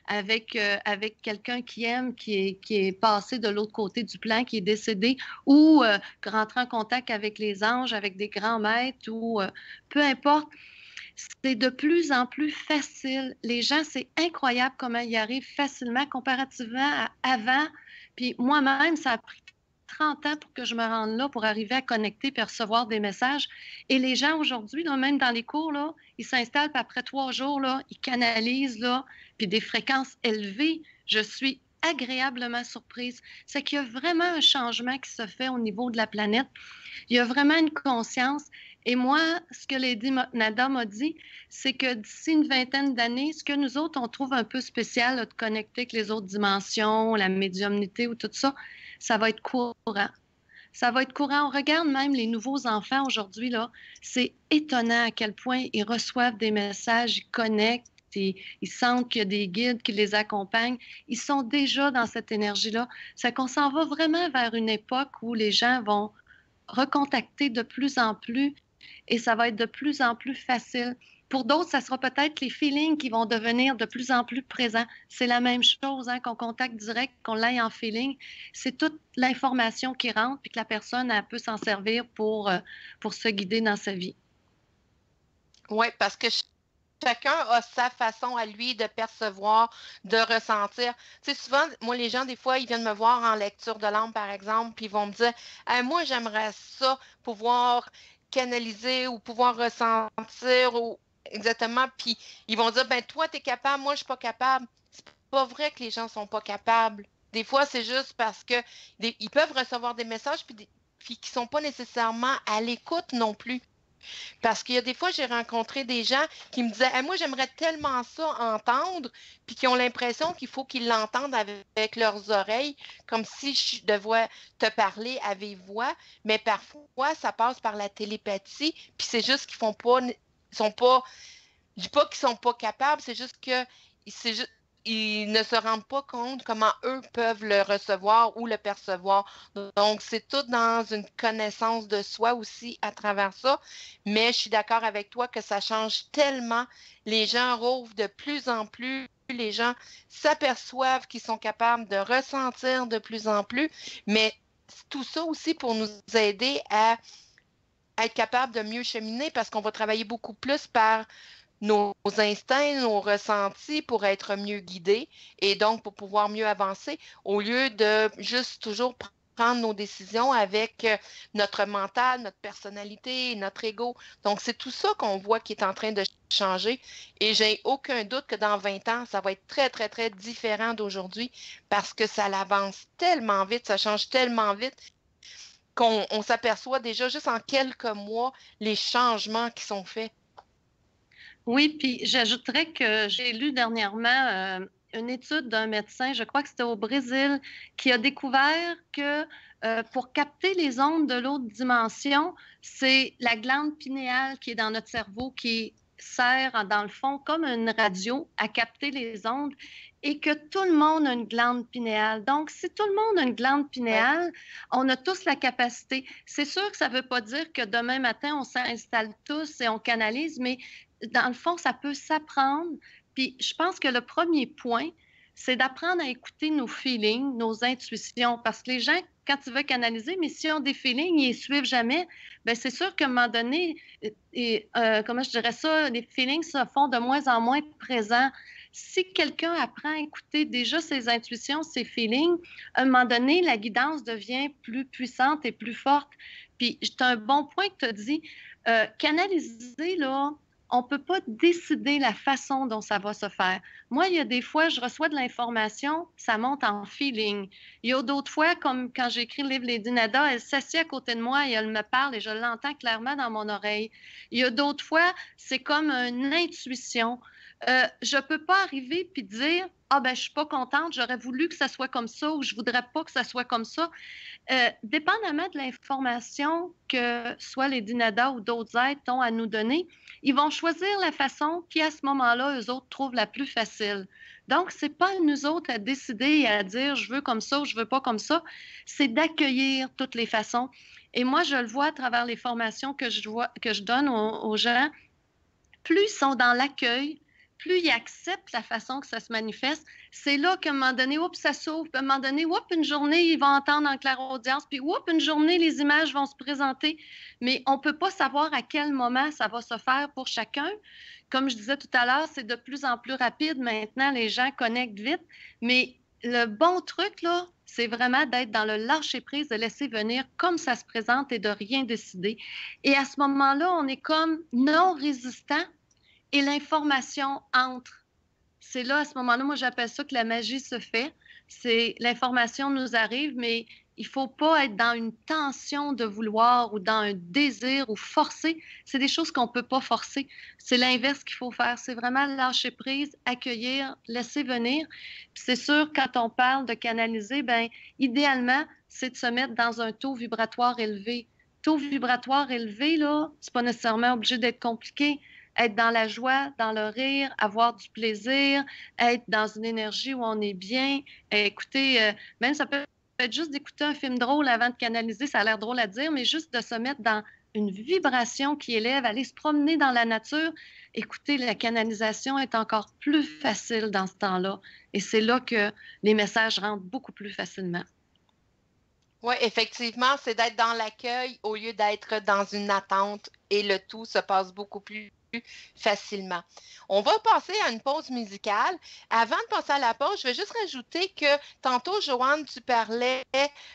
avec quelqu'un qui aime, qui est passé de l'autre côté du plan, qui est décédé, ou rentrer en contact avec les anges, avec des grands maîtres, ou peu importe. C'est de plus en plus facile. Les gens, c'est incroyable comment ils y arrivent facilement comparativement à avant. Puis moi-même, ça a pris 30 ans pour que je me rende là, pour arriver à connecter et recevoir des messages. Et les gens aujourd'hui, là, même dans les cours, là, ils s'installent, puis après 3 jours, là, ils canalisent, là, puis des fréquences élevées. Je suis agréablement surprise. C'est qu'il y a vraiment un changement qui se fait au niveau de la planète. Il y a vraiment une conscience. Et moi, ce que Lady Nada m'a dit, c'est que d'ici une vingtaine d'années, ce que nous autres, on trouve un peu spécial, là, de connecter avec les autres dimensions, la médiumnité ou tout ça, ça va être courant. Ça va être courant. On regarde même les nouveaux enfants aujourd'hui, là. C'est étonnant à quel point ils reçoivent des messages, ils connectent, ils sentent qu'il y a des guides qui les accompagnent. Ils sont déjà dans cette énergie-là. C'est qu'on s'en va vraiment vers une époque où les gens vont recontacter de plus en plus et ça va être de plus en plus facile. Pour d'autres, ça sera peut-être les feelings qui vont devenir de plus en plus présents. C'est la même chose, hein, qu'on contacte direct, qu'on l'aille en feeling. C'est toute l'information qui rentre puis que la personne elle peut s'en servir pour se guider dans sa vie. Oui, parce que chacun a sa façon à lui de percevoir, de ressentir. Tu sais, souvent, moi, les gens, des fois, ils viennent me voir en lecture de l'âme, par exemple, puis ils vont me dire, hey, moi, j'aimerais ça, pouvoir canaliser ou pouvoir ressentir ou exactement. Puis ils vont dire, ben toi, tu es capable, moi, je suis pas capable. C'est pas vrai que les gens sont pas capables. Des fois, c'est juste parce que ils peuvent recevoir des messages puis qui sont pas nécessairement à l'écoute non plus. Parce qu'il y a des fois, j'ai rencontré des gens qui me disaient, hey, moi, j'aimerais tellement ça entendre, puis qui ont l'impression qu'il faut qu'ils l'entendent avec leurs oreilles, comme si je devais te parler à vive voix, mais parfois, ça passe par la télépathie, puis c'est juste qu'ils font pas, ils sont pas, je dis pas qu'ils sont pas capables, c'est juste que c'est juste, ils ne se rendent pas compte comment eux peuvent le recevoir ou le percevoir. Donc, c'est tout dans une connaissance de soi aussi à travers ça. Mais je suis d'accord avec toi que ça change tellement. Les gens rouvrent de plus en plus. Les gens s'aperçoivent qu'ils sont capables de ressentir de plus en plus. Mais tout ça aussi pour nous aider à être capable de mieux cheminer parce qu'on va travailler beaucoup plus par nos instincts, nos ressentis pour être mieux guidés et donc pour pouvoir mieux avancer au lieu de juste toujours prendre nos décisions avec notre mental, notre personnalité, notre ego. Donc, c'est tout ça qu'on voit qui est en train de changer et j'ai aucun doute que dans 20 ans, ça va être très, très, très différent d'aujourd'hui parce que ça avance tellement vite, ça change tellement vite qu'on s'aperçoit déjà juste en quelques mois les changements qui sont faits. Oui, puis j'ajouterais que j'ai lu dernièrement une étude d'un médecin, je crois que c'était au Brésil, qui a découvert que pour capter les ondes de l'autre dimension, c'est la glande pinéale qui est dans notre cerveau qui sert, dans le fond, comme une radio à capter les ondes et que tout le monde a une glande pinéale. Donc, si tout le monde a une glande pinéale, on a tous la capacité. C'est sûr que ça ne veut pas dire que demain matin, on s'installe tous et on canalise, mais dans le fond, ça peut s'apprendre. Puis je pense que le premier point, c'est d'apprendre à écouter nos feelings, nos intuitions. Parce que les gens, quand ils veulent canaliser, mais s'ils ont des feelings, ils ne suivent jamais, bien, c'est sûr qu'à un moment donné, comment je dirais ça, les feelings se font de moins en moins présents. Si quelqu'un apprend à écouter déjà ses intuitions, ses feelings, à un moment donné, la guidance devient plus puissante et plus forte. Puis, c'est un bon point que tu as dit. Canaliser, là, on ne peut pas décider la façon dont ça va se faire. Moi, il y a des fois, je reçois de l'information, ça monte en feeling. Il y a d'autres fois, comme quand j'ai écrit le livre Lady Nada, elle s'assied à côté de moi et elle me parle et je l'entends clairement dans mon oreille. Il y a d'autres fois, c'est comme une intuition. Je ne peux pas arriver puis dire ah ben je suis pas contente, j'aurais voulu que ça soit comme ça ou je voudrais pas que ça soit comme ça. Dépendamment de l'information que soit les Nada ou d'autres êtres ont à nous donner, ils vont choisir la façon qui, à ce moment-là, eux autres trouvent la plus facile. Donc, c'est pas à nous autres à décider et à dire je veux comme ça ou je veux pas comme ça. C'est d'accueillir toutes les façons. Et moi, je le vois à travers les formations que je donne aux gens. Plus ils sont dans l'accueil, plus ils acceptent la façon que ça se manifeste, c'est là qu'à un moment donné, oups, ça s'ouvre, puis à un moment donné, oups, une journée, ils vont entendre en clairaudience, puis oups, une journée, les images vont se présenter. Mais on ne peut pas savoir à quel moment ça va se faire pour chacun. Comme je disais tout à l'heure, c'est de plus en plus rapide. Maintenant, les gens connectent vite. Mais le bon truc, là, c'est vraiment d'être dans le lâcher-prise, de laisser venir comme ça se présente et de rien décider. Et à ce moment-là, on est comme non résistant et l'information entre. C'est là, à ce moment-là, moi, j'appelle ça que la magie se fait. C'est l'information nous arrive, mais il ne faut pas être dans une tension de vouloir ou dans un désir ou forcer. C'est des choses qu'on ne peut pas forcer. C'est l'inverse qu'il faut faire. C'est vraiment lâcher prise, accueillir, laisser venir. Puis c'est sûr, quand on parle de canaliser, bien, idéalement, c'est de se mettre dans un taux vibratoire élevé. Taux vibratoire élevé, là, c'est pas nécessairement obligé d'être compliqué. Être dans la joie, dans le rire, avoir du plaisir, être dans une énergie où on est bien. Écoutez, même ça peut être juste d'écouter un film drôle avant de canaliser, ça a l'air drôle à dire, mais juste de se mettre dans une vibration qui élève, aller se promener dans la nature. Écoutez, la canalisation est encore plus facile dans ce temps-là. Et c'est là que les messages rentrent beaucoup plus facilement. Oui, effectivement, c'est d'être dans l'accueil au lieu d'être dans une attente et le tout se passe beaucoup plus facilement. On va passer à une pause musicale. Avant de passer à la pause, je vais juste rajouter que tantôt, Joanne, tu parlais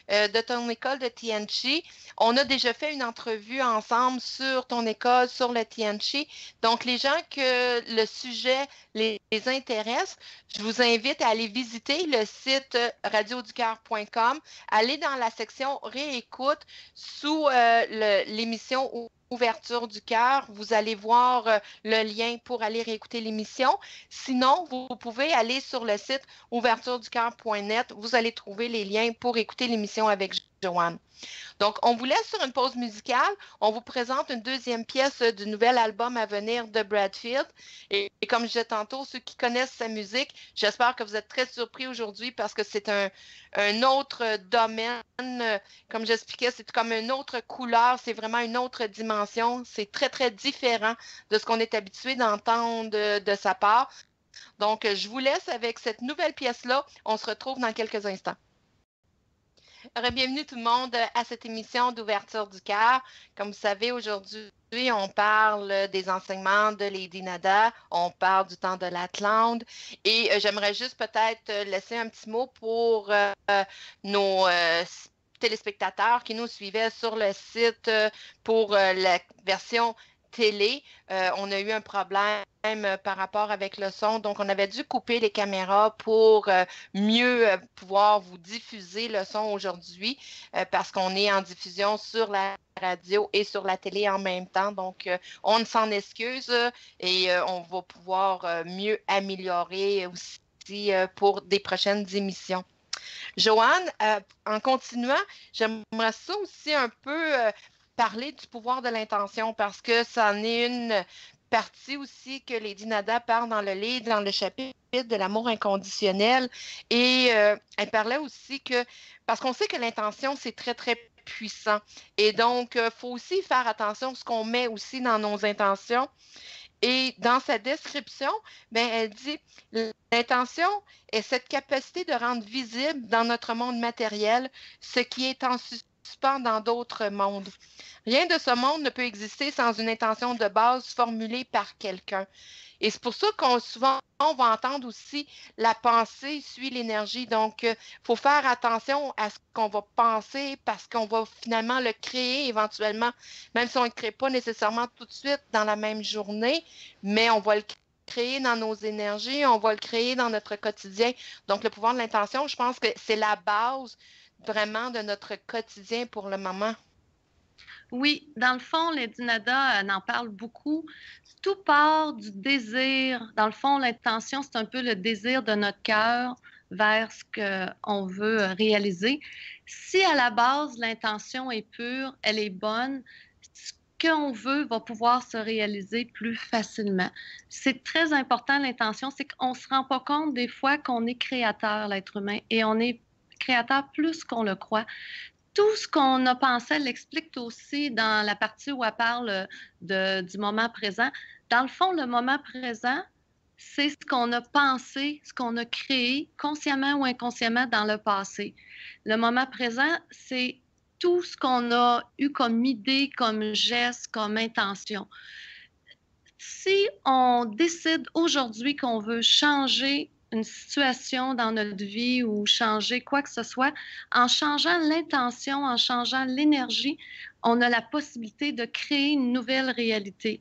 de ton école de Tianchi. On a déjà fait une entrevue ensemble sur ton école, sur le Tianchi. Donc, les gens que le sujet les intéresse, je vous invite à aller visiter le site radioducoeur.com, aller dans la section réécoute sous l'émission Ouverture du cœur. Vous allez voir le lien pour aller réécouter l'émission. Sinon, vous pouvez aller sur le site ouvertureducoeur.net. Vous allez trouver les liens pour écouter l'émission avec Joanne. Donc, on vous laisse sur une pause musicale. On vous présente une deuxième pièce du nouvel album à venir de Bradfield. Et comme je disais tantôt, ceux qui connaissent sa musique, j'espère que vous êtes très surpris aujourd'hui parce que c'est un autre domaine. Comme j'expliquais, c'est comme une autre couleur. C'est vraiment une autre dimension. C'est très, très différent de ce qu'on est habitué d'entendre de sa part. Donc, je vous laisse avec cette nouvelle pièce-là. On se retrouve dans quelques instants. Bienvenue tout le monde à cette émission d'ouverture du cœur. Comme vous savez, aujourd'hui, on parle des enseignements de Lady Nada, on parle du temps de l'Atlante et j'aimerais juste peut-être laisser un petit mot pour nos téléspectateurs qui nous suivaient sur le site pour la version télé. On a eu un problème par rapport avec le son, donc on avait dû couper les caméras pour mieux pouvoir vous diffuser le son aujourd'hui parce qu'on est en diffusion sur la radio et sur la télé en même temps, donc on s'en excuse et on va pouvoir mieux améliorer aussi pour des prochaines émissions. Joanne, en continuant, j'aimerais ça aussi un peu parler du pouvoir de l'intention parce que ça en est une partie aussi que Lady Nada parle dans le livre, dans le chapitre de l'amour inconditionnel. Et elle parlait aussi que, parce qu'on sait que l'intention, c'est très, très puissant. Et donc, il faut aussi faire attention à ce qu'on met aussi dans nos intentions. Et dans sa description, ben, elle dit l'intention est cette capacité de rendre visible dans notre monde matériel ce qui est en suspend dans d'autres mondes. Rien de ce monde ne peut exister sans une intention de base formulée par quelqu'un. Et c'est pour ça qu'on souvent on va entendre aussi la pensée suit l'énergie. Donc, il faut faire attention à ce qu'on va penser parce qu'on va finalement le créer éventuellement, même si on ne le crée pas nécessairement tout de suite dans la même journée, mais on va le créer dans nos énergies, on va le créer dans notre quotidien. Donc, le pouvoir de l'intention, je pense que c'est la base vraiment de notre quotidien pour le moment. Oui, dans le fond, Lady Nada en parle beaucoup. Tout part du désir. Dans le fond, l'intention, c'est un peu le désir de notre cœur vers ce qu'on veut réaliser. Si à la base, l'intention est pure, elle est bonne, ce qu'on veut va pouvoir se réaliser plus facilement. C'est très important, l'intention, c'est qu'on ne se rend pas compte des fois qu'on est créateur, l'être humain, et on est créateur plus qu'on le croit. Tout ce qu'on a pensé, elle l'explique aussi dans la partie où elle parle du moment présent. Dans le fond, le moment présent, c'est ce qu'on a pensé, ce qu'on a créé, consciemment ou inconsciemment dans le passé. Le moment présent, c'est tout ce qu'on a eu comme idée, comme geste, comme intention. Si on décide aujourd'hui qu'on veut changer une situation dans notre vie ou changer quoi que ce soit, en changeant l'intention, en changeant l'énergie, on a la possibilité de créer une nouvelle réalité.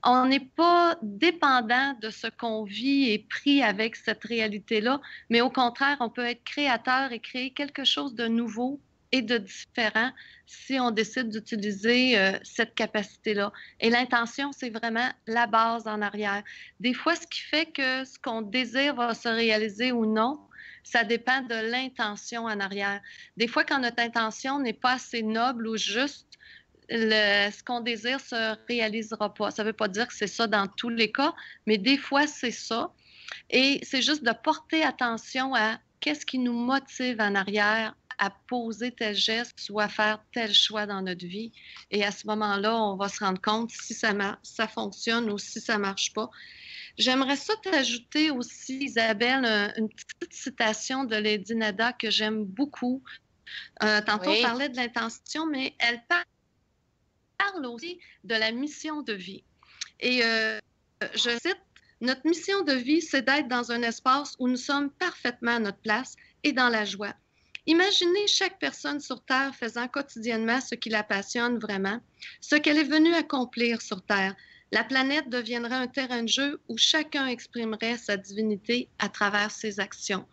On n'est pas dépendant de ce qu'on vit et pris avec cette réalité-là, mais au contraire, on peut être créateur et créer quelque chose de nouveau et de différent si on décide d'utiliser cette capacité-là. Et l'intention, c'est vraiment la base en arrière. Des fois, ce qui fait que ce qu'on désire va se réaliser ou non, ça dépend de l'intention en arrière. Des fois, quand notre intention n'est pas assez noble ou juste, ce qu'on désire ne se réalisera pas. Ça ne veut pas dire que c'est ça dans tous les cas, mais des fois, c'est ça. Et c'est juste de porter attention à qu'est-ce qui nous motive en arrière à poser tel geste ou à faire tel choix dans notre vie. Et à ce moment-là, on va se rendre compte si ça fonctionne ou si ça ne marche pas. J'aimerais ça t'ajouter aussi, Isabelle, une petite citation de Lady Nada que j'aime beaucoup. Tantôt, on parlait de l'intention, mais elle parle aussi de la mission de vie. Et je cite, « Notre mission de vie, c'est d'être dans un espace où nous sommes parfaitement à notre place et dans la joie. Imaginez chaque personne sur Terre faisant quotidiennement ce qui la passionne vraiment, ce qu'elle est venue accomplir sur Terre. La planète deviendrait un terrain de jeu où chacun exprimerait sa divinité à travers ses actions. »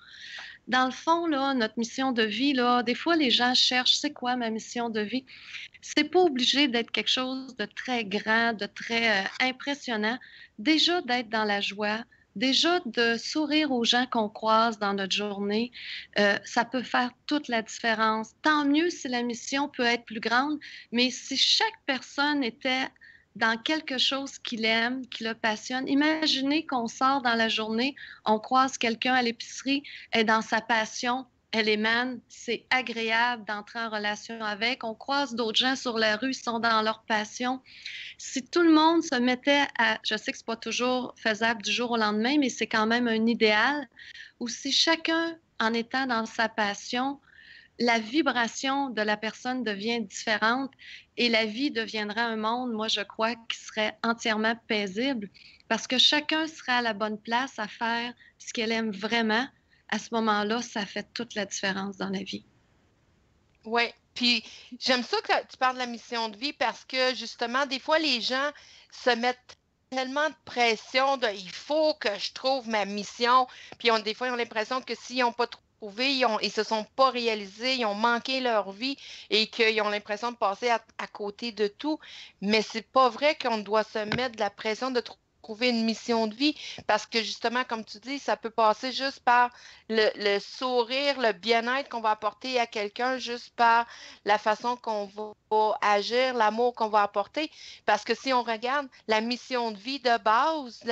Dans le fond, là, notre mission de vie, là, des fois, les gens cherchent, c'est quoi ma mission de vie? C'est pas obligé d'être quelque chose de très grand, de très impressionnant. Déjà d'être dans la joie, déjà de sourire aux gens qu'on croise dans notre journée, ça peut faire toute la différence. Tant mieux si la mission peut être plus grande, mais si chaque personne était dans quelque chose qu'il aime, qui le passionne. Imaginez qu'on sort dans la journée, on croise quelqu'un à l'épicerie, elle est dans sa passion, elle émane, c'est agréable d'entrer en relation avec. On croise d'autres gens sur la rue, ils sont dans leur passion. Si tout le monde se mettait à, je sais que c'est pas toujours faisable du jour au lendemain, mais c'est quand même un idéal, où si chacun, en étant dans sa passion, la vibration de la personne devient différente et la vie deviendra un monde, moi, je crois, qui serait entièrement paisible parce que chacun serait à la bonne place à faire ce qu'elle aime vraiment. À ce moment-là, ça fait toute la différence dans la vie. Oui, puis j'aime ça que tu parles de la mission de vie parce que justement, des fois, les gens se mettent tellement de pression de il faut que je trouve ma mission, puis des fois, ils ont l'impression que s'ils n'ont pas trouvé, ils se sont pas réalisés, ils ont manqué leur vie et qu'ils ont l'impression de passer à côté de tout. Mais c'est pas vrai qu'on doit se mettre de la pression de trouver une mission de vie parce que justement, comme tu dis, ça peut passer juste par le sourire, le bien-être qu'on va apporter à quelqu'un, juste par la façon qu'on va agir, l'amour qu'on va apporter. Parce que si on regarde la mission de vie de base,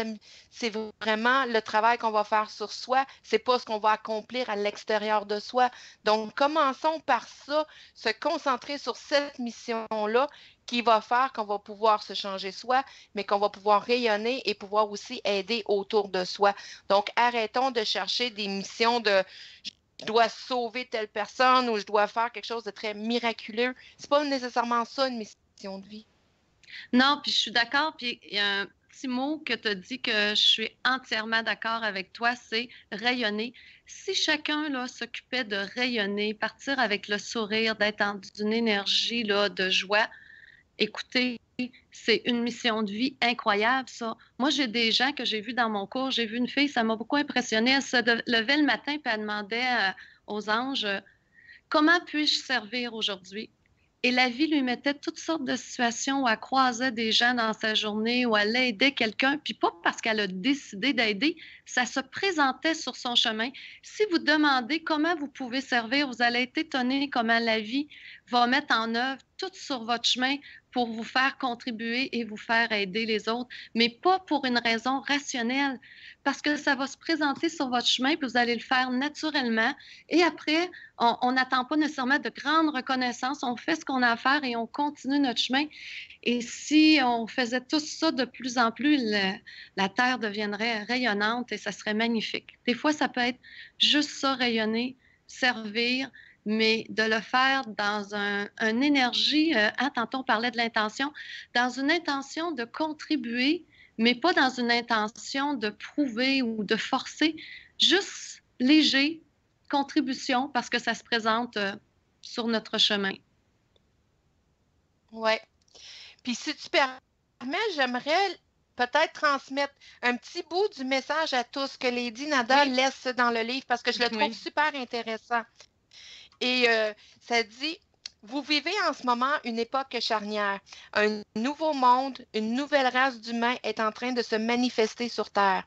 c'est vraiment le travail qu'on va faire sur soi, c'est pas ce qu'on va accomplir à l'extérieur de soi. Donc, commençons par ça, se concentrer sur cette mission-là qui va faire qu'on va pouvoir se changer soi, mais qu'on va pouvoir rayonner et pouvoir aussi aider autour de soi. Donc, arrêtons de chercher des missions de je dois sauver telle personne ou je dois faire quelque chose de très miraculeux. C'est pas nécessairement ça une mission de vie. Non, puis je suis d'accord. Puis il y a un petit mot que tu as dit que je suis entièrement d'accord avec toi, c'est rayonner. Si chacun là, s'occupait de rayonner, partir avec le sourire, d'être dans une énergie là, de joie, écoutez, c'est une mission de vie incroyable, ça. Moi, j'ai des gens que j'ai vus dans mon cours. J'ai vu une fille, ça m'a beaucoup impressionnée. Elle se levait le matin et elle demandait aux anges comment puis-je servir aujourd'hui? Et la vie lui mettait toutes sortes de situations où elle croisait des gens dans sa journée, où elle aidait quelqu'un, puis pas parce qu'elle a décidé d'aider, ça se présentait sur son chemin. Si vous demandez comment vous pouvez servir, vous allez être étonné comment la vie va mettre en œuvre tout sur votre chemin pour vous faire contribuer et vous faire aider les autres, mais pas pour une raison rationnelle, parce que ça va se présenter sur votre chemin, puis vous allez le faire naturellement. Et après, on n'attend pas nécessairement de grandes reconnaissances, on fait ce qu'on a à faire et on continue notre chemin. Et si on faisait tout ça de plus en plus, la Terre deviendrait rayonnante et ça serait magnifique. Des fois, ça peut être juste ça, rayonner, servir, mais de le faire dans une énergie, tantôt on parlait de l'intention, dans une intention de contribuer, mais pas dans une intention de prouver ou de forcer, juste léger, contribution, parce que ça se présente sur notre chemin. Oui. Puis si tu permets, j'aimerais peut-être transmettre un petit bout du message à tous que Lady Nada laisse dans le livre parce que je le trouve super intéressant. Et ça dit, vous vivez en ce moment une époque charnière. Un nouveau monde, une nouvelle race d'humains est en train de se manifester sur Terre.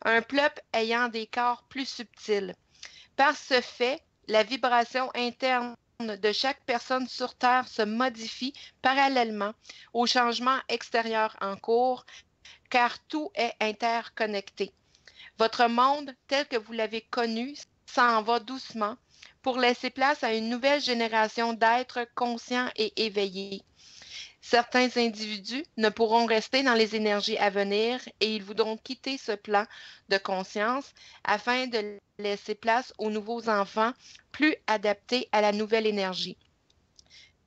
Un peuple ayant des corps plus subtils. Par ce fait, la vibration interne de chaque personne sur Terre se modifie parallèlement aux changements extérieurs en cours, car tout est interconnecté. Votre monde, tel que vous l'avez connu, s'en va doucement pour laisser place à une nouvelle génération d'êtres conscients et éveillés. Certains individus ne pourront rester dans les énergies à venir et ils voudront quitter ce plan de conscience afin de laisser place aux nouveaux enfants plus adaptés à la nouvelle énergie.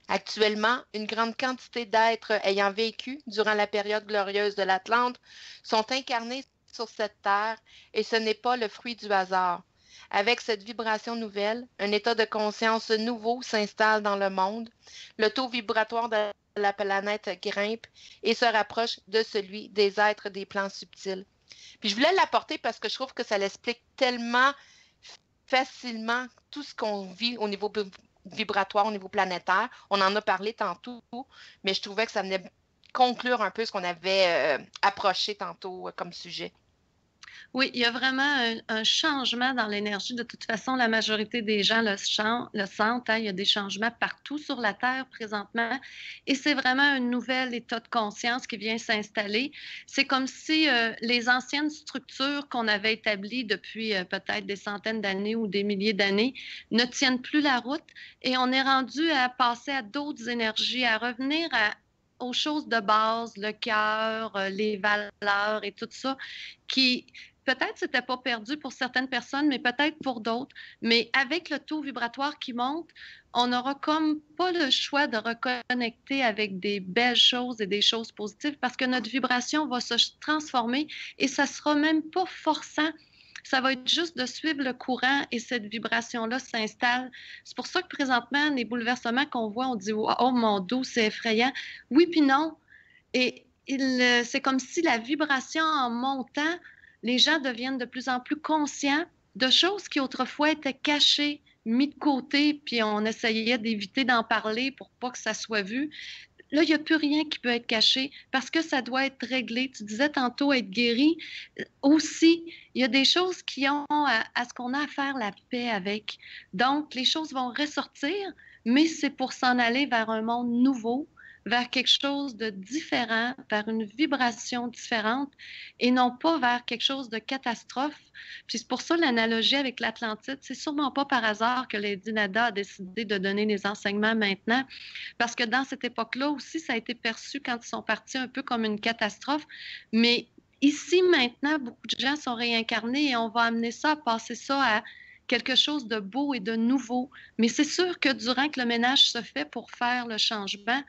Actuellement, une grande quantité d'êtres ayant vécu durant la période glorieuse de l'Atlante sont incarnés sur cette terre et ce n'est pas le fruit du hasard. Avec cette vibration nouvelle, un état de conscience nouveau s'installe dans le monde. Le taux vibratoire de la planète grimpe et se rapproche de celui des êtres des plans subtils. Puis je voulais l'apporter parce que je trouve que ça l'explique tellement facilement tout ce qu'on vit au niveau vibratoire, au niveau planétaire. On en a parlé tantôt, mais je trouvais que ça venait conclure un peu ce qu'on avait approché tantôt comme sujet. Oui, il y a vraiment un changement dans l'énergie. De toute façon, la majorité des gens le sentent. Hein. Il y a des changements partout sur la Terre présentement. Et c'est vraiment un nouvel état de conscience qui vient s'installer. C'est comme si les anciennes structures qu'on avait établies depuis peut-être des centaines d'années ou des milliers d'années ne tiennent plus la route. Et on est rendu à passer à d'autres énergies, à revenir aux choses de base, le cœur, les valeurs et tout ça, qui peut-être c'était pas perdu pour certaines personnes, mais peut-être pour d'autres. Mais avec le taux vibratoire qui monte, on n'aura comme pas le choix de reconnecter avec des belles choses et des choses positives parce que notre vibration va se transformer et ça sera même pas forçant. Ça va être juste de suivre le courant et cette vibration-là s'installe. C'est pour ça que présentement, les bouleversements qu'on voit, on dit « Oh mon Dieu, c'est effrayant ». Oui, puis non. Et c'est comme si la vibration en montant, les gens deviennent de plus en plus conscients de choses qui autrefois étaient cachées, mis de côté, puis on essayait d'éviter d'en parler pour pas que ça soit vu. Là, il n'y a plus rien qui peut être caché parce que ça doit être réglé. Tu disais tantôt être guéri. Aussi, il y a des choses qui ont à ce qu'on a à faire la paix avec. Donc, les choses vont ressortir, mais c'est pour s'en aller vers un monde nouveau, vers quelque chose de différent, vers une vibration différente et non pas vers quelque chose de catastrophe. Puis c'est pour ça l'analogie avec l'Atlantide, c'est sûrement pas par hasard que Lady Nada a décidé de donner les enseignements maintenant, parce que dans cette époque-là aussi, ça a été perçu quand ils sont partis un peu comme une catastrophe, mais ici, maintenant, beaucoup de gens sont réincarnés et on va amener ça, passer ça à quelque chose de beau et de nouveau. Mais c'est sûr que durant que le ménage se fait pour faire le changement,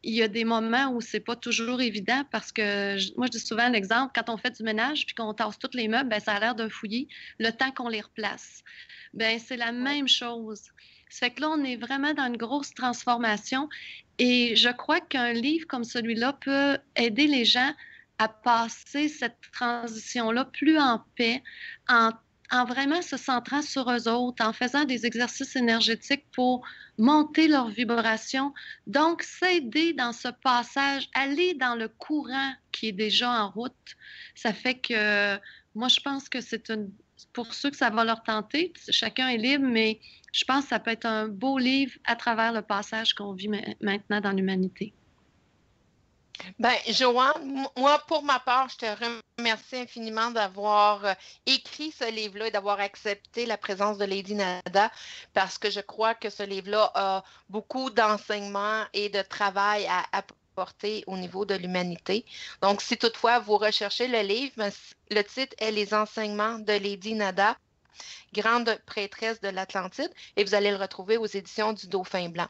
il y a des moments où c'est pas toujours évident parce que moi, je dis souvent l'exemple, quand on fait du ménage puis qu'on tasse tous les meubles, ben, ça a l'air d'un fouillis le temps qu'on les replace. Ben, c'est la même chose. Ça fait que là, on est vraiment dans une grosse transformation et je crois qu'un livre comme celui-là peut aider les gens à passer cette transition-là plus en paix, en, en vraiment se centrant sur eux autres, en faisant des exercices énergétiques pour monter leur vibration. Donc, s'aider dans ce passage, aller dans le courant qui est déjà en route, ça fait que moi, je pense que c'est une... Pour ceux que ça va leur tenter, chacun est libre, mais je pense que ça peut être un beau livre à travers le passage qu'on vit maintenant dans l'humanité. Ben, Joanne, moi, pour ma part, je te remercie infiniment d'avoir écrit ce livre-là et d'avoir accepté la présence de Lady Nada parce que je crois que ce livre-là a beaucoup d'enseignements et de travail à apporter au niveau de l'humanité. Donc, si toutefois vous recherchez le livre, le titre est Les enseignements de Lady Nada, grande prêtresse de l'Atlantide, et vous allez le retrouver aux éditions du Dauphin Blanc.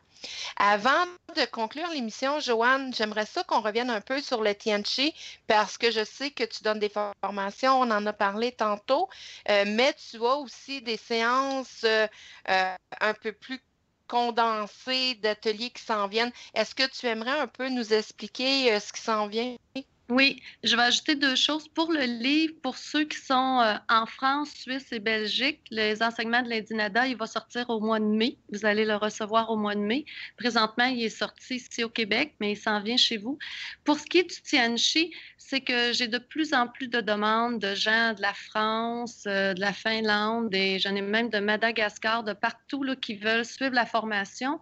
Avant de conclure l'émission, Joanne, j'aimerais ça qu'on revienne un peu sur le Tianchi parce que je sais que tu donnes des formations, on en a parlé tantôt, mais tu as aussi des séances un peu plus condensées d'ateliers qui s'en viennent. Est-ce que tu aimerais un peu nous expliquer ce qui s'en vient? Oui, je vais ajouter deux choses. Pour le livre, pour ceux qui sont en France, Suisse et Belgique, les enseignements de Lady Nada, il va sortir au mois de mai. Vous allez le recevoir au mois de mai. Présentement, il est sorti ici au Québec, mais il s'en vient chez vous. Pour ce qui est du Tianchi, c'est que j'ai de plus en plus de demandes de gens de la France, de la Finlande, et j'en ai même de Madagascar, de partout là, qui veulent suivre la formation.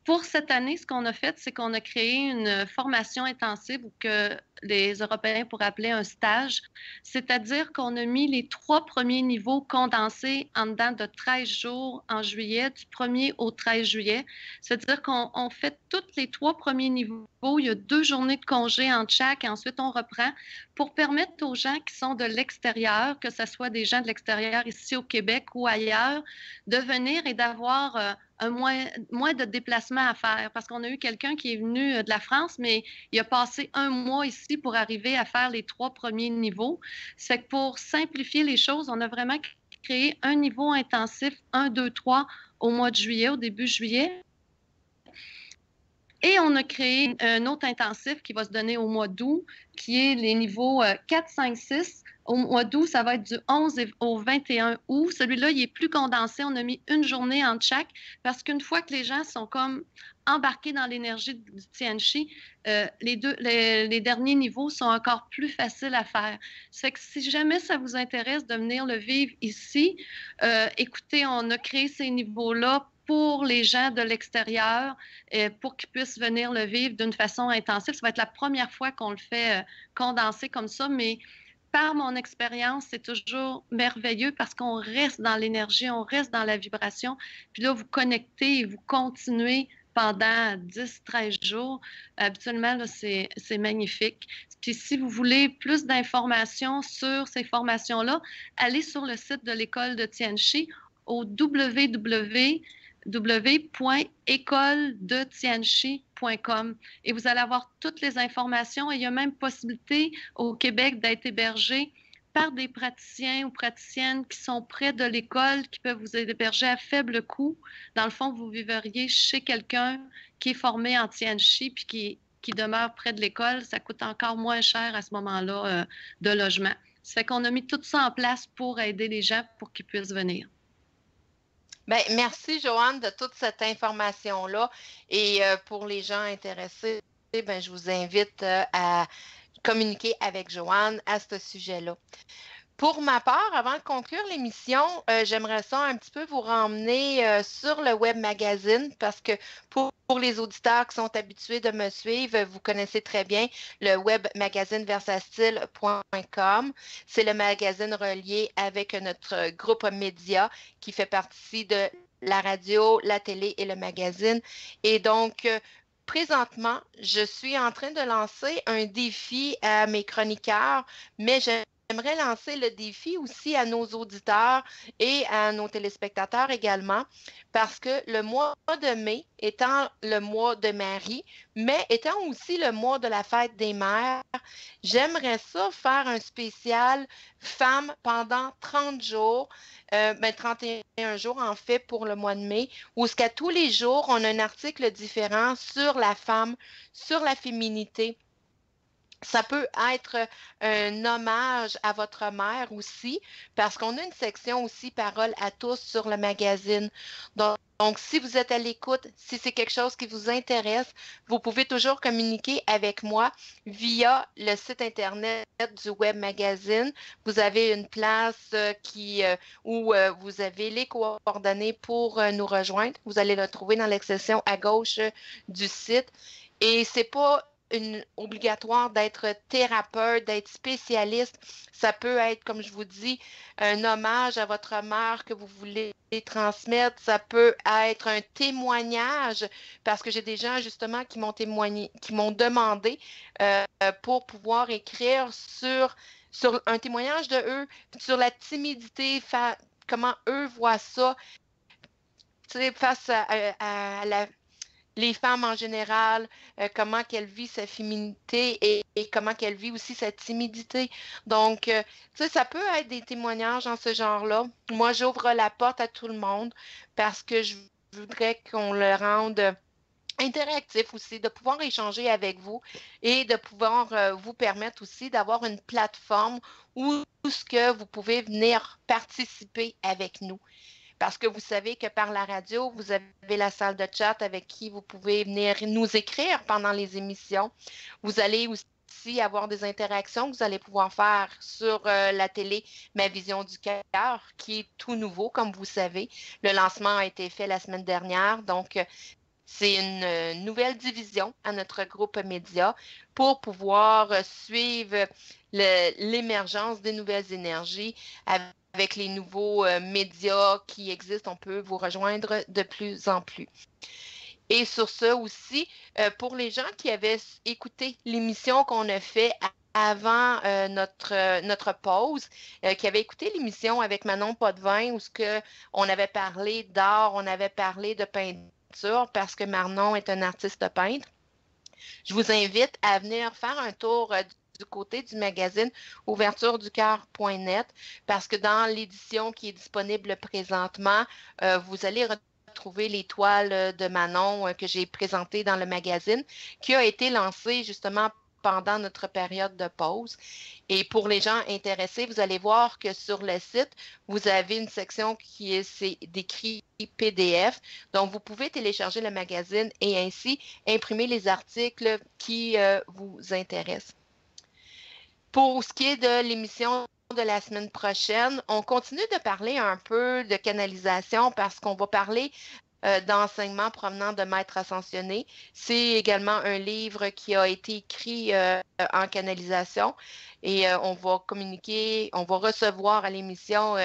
Pour cette année, ce qu'on a fait, c'est qu'on a créé une formation intensive que les Européens pourraient appeler un stage, c'est-à-dire qu'on a mis les 3 premiers niveaux condensés en dedans de 13 jours en juillet, du 1er au 13 juillet. C'est-à-dire qu'on fait tous les 3 premiers niveaux. Il y a 2 journées de congé entre chaque et ensuite on reprend pour permettre aux gens qui sont de l'extérieur, que ce soit des gens de l'extérieur ici au Québec ou ailleurs, de venir et d'avoir moins de déplacements à faire parce qu'on a eu quelqu'un qui est venu de la France, mais il a passé 1 mois ici pour arriver à faire les 3 premiers niveaux. C'est que pour simplifier les choses, on a vraiment créé un niveau intensif 1, 2, 3 au mois de juillet, au début juillet. Et on a créé un autre intensif qui va se donner au mois d'août, qui est les niveaux 4, 5, 6. Au mois d'août, ça va être du 11 au 21 août. Celui-là, il est plus condensé. On a mis une journée entre chaque parce qu'une fois que les gens sont comme embarqués dans l'énergie du Tianchi, les derniers niveaux sont encore plus faciles à faire. Ça fait que si jamais ça vous intéresse de venir le vivre ici, écoutez, on a créé ces niveaux-là pour les gens de l'extérieur, pour qu'ils puissent venir le vivre d'une façon intensive. Ça va être la première fois qu'on le fait condenser comme ça, mais par mon expérience, c'est toujours merveilleux parce qu'on reste dans l'énergie, on reste dans la vibration. Puis là, vous connectez et vous continuez pendant 10, 13 jours. Habituellement, là, c'est magnifique. Puis si vous voulez plus d'informations sur ces formations-là, allez sur le site de l'école de Tianchi au www.écoledetianchi.com et vous allez avoir toutes les informations et il y a même possibilité au Québec d'être hébergé par des praticiens ou praticiennes qui sont près de l'école, qui peuvent vous héberger à faible coût. Dans le fond, vous vivriez chez quelqu'un qui est formé en Tianchi puis qui demeure près de l'école. Ça coûte encore moins cher à ce moment-là de logement. Ça fait qu'on a mis tout ça en place pour aider les gens pour qu'ils puissent venir. Bien, merci, Joanne, de toute cette information-là. Et pour les gens intéressés, bien, je vous invite à communiquer avec Joanne à ce sujet-là. Pour ma part, avant de conclure l'émission, j'aimerais ça un petit peu vous ramener sur le web magazine parce que pour les auditeurs qui sont habitués de me suivre, vous connaissez très bien le web magazine versastile.com. C'est le magazine relié avec notre groupe média qui fait partie de la radio, la télé et le magazine. Et donc, présentement, je suis en train de lancer un défi à mes chroniqueurs, mais j'aimerais j'aimerais lancer le défi aussi à nos auditeurs et à nos téléspectateurs également, parce que le mois de mai étant le mois de Marie, mais étant aussi le mois de la fête des mères, j'aimerais ça faire un spécial femmes pendant 30 jours, 31 jours en fait pour le mois de mai, où ce qu'à tous les jours, on a un article différent sur la femme, sur la féminité. Ça peut être un hommage à votre mère aussi, parce qu'on a une section aussi Parole à tous sur le magazine. Donc, si vous êtes à l'écoute, si c'est quelque chose qui vous intéresse, vous pouvez toujours communiquer avec moi via le site Internet du Web Magazine. Vous avez une place où vous avez les coordonnées pour nous rejoindre. Vous allez le trouver dans l'exception à gauche du site. Et c'est pas obligatoire d'être thérapeute, d'être spécialiste. Ça peut être, comme je vous dis, un hommage à votre mère que vous voulez transmettre. Ça peut être un témoignage, parce que j'ai des gens justement qui m'ont témoigné, qui m'ont demandé pour pouvoir écrire sur un témoignage de eux, sur la timidité, comment eux voient ça, face à les femmes en général, comment qu'elles vivent sa féminité et comment qu'elles vivent aussi sa timidité. Donc, tu sais, ça peut être des témoignages en ce genre-là. Moi, j'ouvre la porte à tout le monde parce que je voudrais qu'on le rende interactif aussi, de pouvoir échanger avec vous et de pouvoir vous permettre aussi d'avoir une plateforme où ce que vous pouvez venir participer avec nous. Parce que vous savez que par la radio, vous avez la salle de chat avec qui vous pouvez venir nous écrire pendant les émissions. Vous allez aussi avoir des interactions que vous allez pouvoir faire sur la télé Ma Vision du cœur, qui est tout nouveau, comme vous savez. Le lancement a été fait la semaine dernière, donc c'est une nouvelle division à notre groupe média pour pouvoir suivre l'émergence des nouvelles énergies avec les nouveaux médias qui existent. On peut vous rejoindre de plus en plus. Et sur ça aussi, pour les gens qui avaient écouté l'émission qu'on a fait avant notre pause, qui avaient écouté l'émission avec Manon Potvin, où on avait parlé d'art, on avait parlé de peinture, parce que Manon est un artiste peintre. Je vous invite à venir faire un tour du côté du magazine ouvertureducoeur.net, parce que dans l'édition qui est disponible présentement, vous allez retrouver les toiles de Manon que j'ai présentées dans le magazine, qui a été lancée justement pendant notre période de pause. Et pour les gens intéressés, vous allez voir que sur le site, vous avez une section qui est décrit PDF. Donc, vous pouvez télécharger le magazine et ainsi imprimer les articles qui vous intéressent. Pour ce qui est de l'émission de la semaine prochaine, on continue de parler un peu de canalisation parce qu'on va parler d'enseignement provenant de maîtres ascensionnés. C'est également un livre qui a été écrit en canalisation et on va communiquer, on va recevoir à l'émission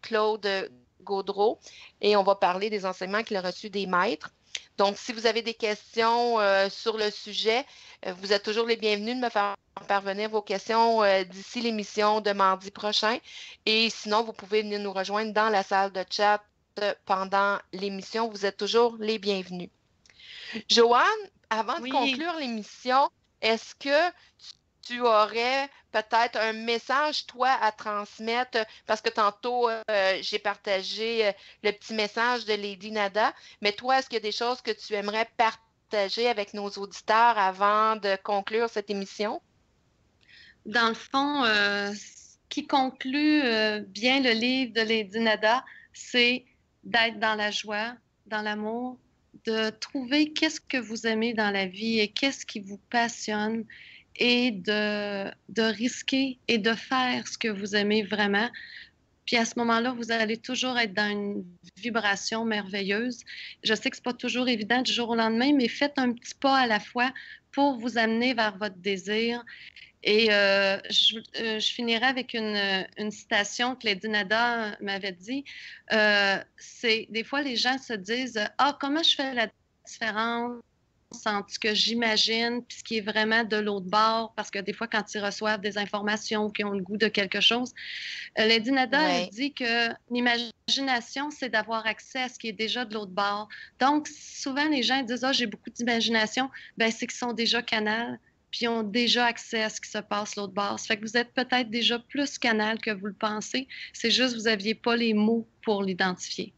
Claude Gaudreau et on va parler des enseignements qu'il a reçus des maîtres. Donc, si vous avez des questions sur le sujet, vous êtes toujours les bienvenus de me faire parvenir vos questions d'ici l'émission de mardi prochain. Et sinon, vous pouvez venir nous rejoindre dans la salle de chat pendant l'émission. Vous êtes toujours les bienvenus. Joanne, avant de conclure l'émission, est-ce que tu aurais peut-être un message, toi, à transmettre? Parce que tantôt, j'ai partagé le petit message de Lady Nada, mais toi, est-ce qu'il y a des choses que tu aimerais partager avec nos auditeurs avant de conclure cette émission? Dans le fond, ce qui conclut bien le livre de Lady Nada, c'est d'être dans la joie, dans l'amour, de trouver qu'est-ce que vous aimez dans la vie et qu'est-ce qui vous passionne et de risquer et de faire ce que vous aimez vraiment. Puis à ce moment-là, vous allez toujours être dans une vibration merveilleuse. Je sais que ce n'est pas toujours évident du jour au lendemain, mais faites un petit pas à la fois pour vous amener vers votre désir. Et je finirai avec une citation que Lady Nada m'avait dit. C'est des fois, les gens se disent « Ah, comment je fais la différence entre ce que j'imagine puis ce qui est vraiment de l'autre bord, parce que des fois, quand ils reçoivent des informations ou qu'ils ont le goût de quelque chose, Lady Nada, elle Ouais. dit que l'imagination, c'est d'avoir accès à ce qui est déjà de l'autre bord. Donc, souvent, les gens disent « Ah, j'ai beaucoup d'imagination ». Ben, c'est qu'ils sont déjà canal, puis ils ont déjà accès à ce qui se passe l'autre bord. Ça fait que vous êtes peut-être déjà plus canal que vous le pensez. C'est juste que vous n'aviez pas les mots pour l'identifier.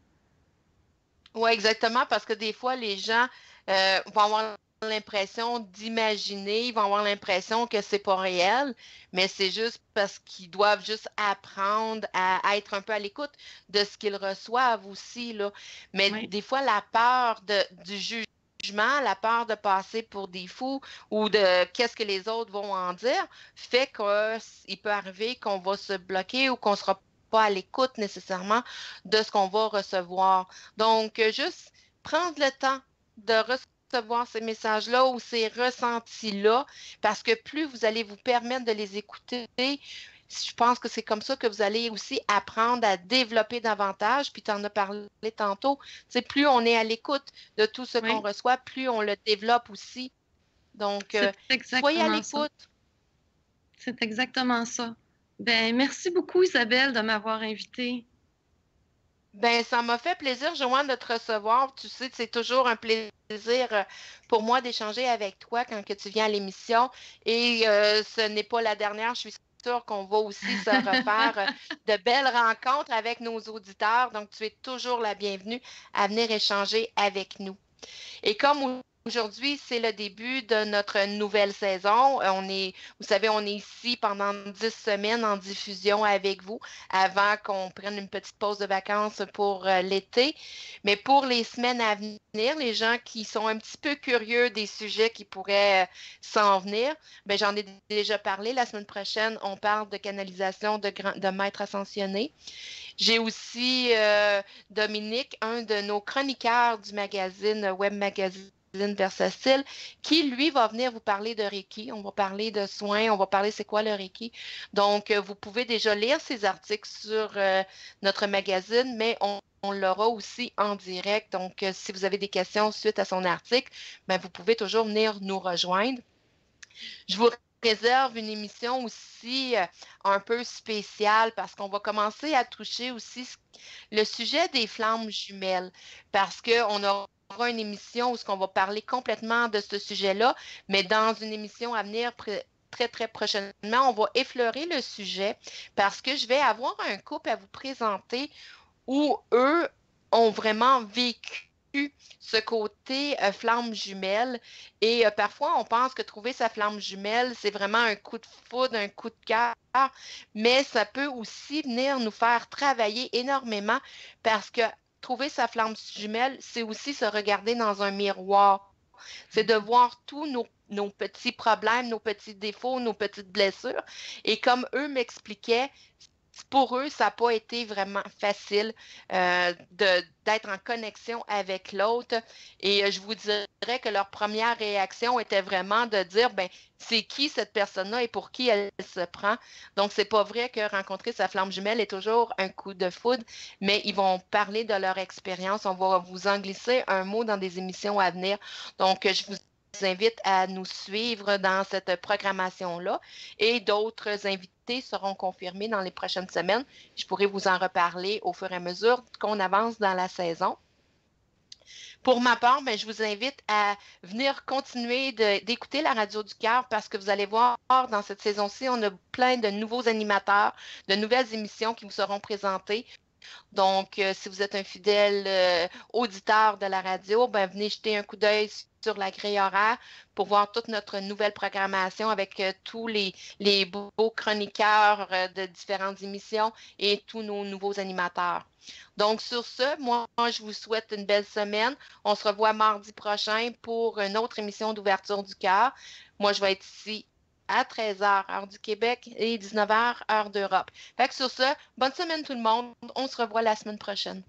Oui, exactement, parce que des fois, les gens vont avoir l'impression d'imaginer, ils vont avoir l'impression que c'est pas réel, mais c'est juste parce qu'ils doivent juste apprendre à être un peu à l'écoute de ce qu'ils reçoivent aussi, là. Mais Oui, des fois, la peur du jugement, la peur de passer pour des fous ou de qu'est-ce que les autres vont en dire, fait qu'il peut arriver qu'on va se bloquer ou qu'on sera pas à l'écoute nécessairement de ce qu'on va recevoir. Donc, juste prendre le temps de recevoir ces messages-là ou ces ressentis-là, parce que plus vous allez vous permettre de les écouter, je pense que c'est comme ça que vous allez aussi apprendre à développer davantage. Puis tu en as parlé tantôt, c'est plus on est à l'écoute de tout ce qu'on oui, reçoit, plus on le développe aussi. Donc, c'est soyez à exactement ça. l'écoute. C'est exactement ça. Ben, merci beaucoup, Isabelle, de m'avoir invitée. Ben, ça m'a fait plaisir, Joanne, de te recevoir. Tu sais, c'est toujours un plaisir pour moi d'échanger avec toi quand que tu viens à l'émission. Et ce n'est pas la dernière. Je suis sûre qu'on va aussi se refaire de belles rencontres avec nos auditeurs. Donc, tu es toujours la bienvenue à venir échanger avec nous. Et comme aujourd'hui, c'est le début de notre nouvelle saison, vous savez, on est ici pendant 10 semaines en diffusion avec vous avant qu'on prenne une petite pause de vacances pour l'été. Mais pour les semaines à venir, les gens qui sont un petit peu curieux des sujets qui pourraient s'en venir, ben, j'en ai déjà parlé. La semaine prochaine, on parle de canalisation de maîtres ascensionnés. J'ai aussi Dominique, un de nos chroniqueurs du magazine Web Magazine Versatile, qui, lui, va venir vous parler de Reiki. On va parler de soins, on va parler c'est quoi le Reiki. Donc, vous pouvez déjà lire ces articles sur notre magazine, mais on l'aura aussi en direct. Donc, si vous avez des questions suite à son article, ben, vous pouvez toujours venir nous rejoindre. Je vous réserve une émission aussi un peu spéciale parce qu'on va commencer à toucher aussi le sujet des flammes jumelles parce qu'on aura une émission où on va parler complètement de ce sujet-là, mais dans une émission à venir très, très prochainement, on va effleurer le sujet parce que je vais avoir un couple à vous présenter où eux ont vraiment vécu ce côté flamme jumelle. Et parfois, on pense que trouver sa flamme jumelle, c'est vraiment un coup de foudre, un coup de cœur, mais ça peut aussi venir nous faire travailler énormément parce que trouver sa flamme jumelle, c'est aussi se regarder dans un miroir. C'est de voir tous nos petits problèmes, nos petits défauts, nos petites blessures. Et comme eux m'expliquaient, pour eux, ça n'a pas été vraiment facile d'être en connexion avec l'autre. Et je vous dirais que leur première réaction était vraiment de dire, ben, c'est qui cette personne-là et pour qui elle se prend. Donc, c'est pas vrai que rencontrer sa flamme jumelle est toujours un coup de foudre, mais ils vont parler de leur expérience. On va vous en glisser un mot dans des émissions à venir. Donc, je vous invite à nous suivre dans cette programmation-là et d'autres invités seront confirmés dans les prochaines semaines. Je pourrai vous en reparler au fur et à mesure qu'on avance dans la saison. Pour ma part, ben, je vous invite à venir continuer d'écouter la Radio du Cœur parce que vous allez voir dans cette saison-ci, on a plein de nouveaux animateurs, de nouvelles émissions qui vous seront présentées. Donc, si vous êtes un fidèle auditeur de la radio, ben, venez jeter un coup d'œil sur la grille horaire pour voir toute notre nouvelle programmation avec tous les beaux chroniqueurs de différentes émissions et tous nos nouveaux animateurs. Donc, sur ce, moi, je vous souhaite une belle semaine. On se revoit mardi prochain pour une autre émission d'ouverture du cœur. Moi, je vais être ici à 13h, heure du Québec, et 19h, heure d'Europe. Fait que sur ce, bonne semaine tout le monde. On se revoit la semaine prochaine.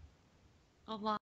Au revoir.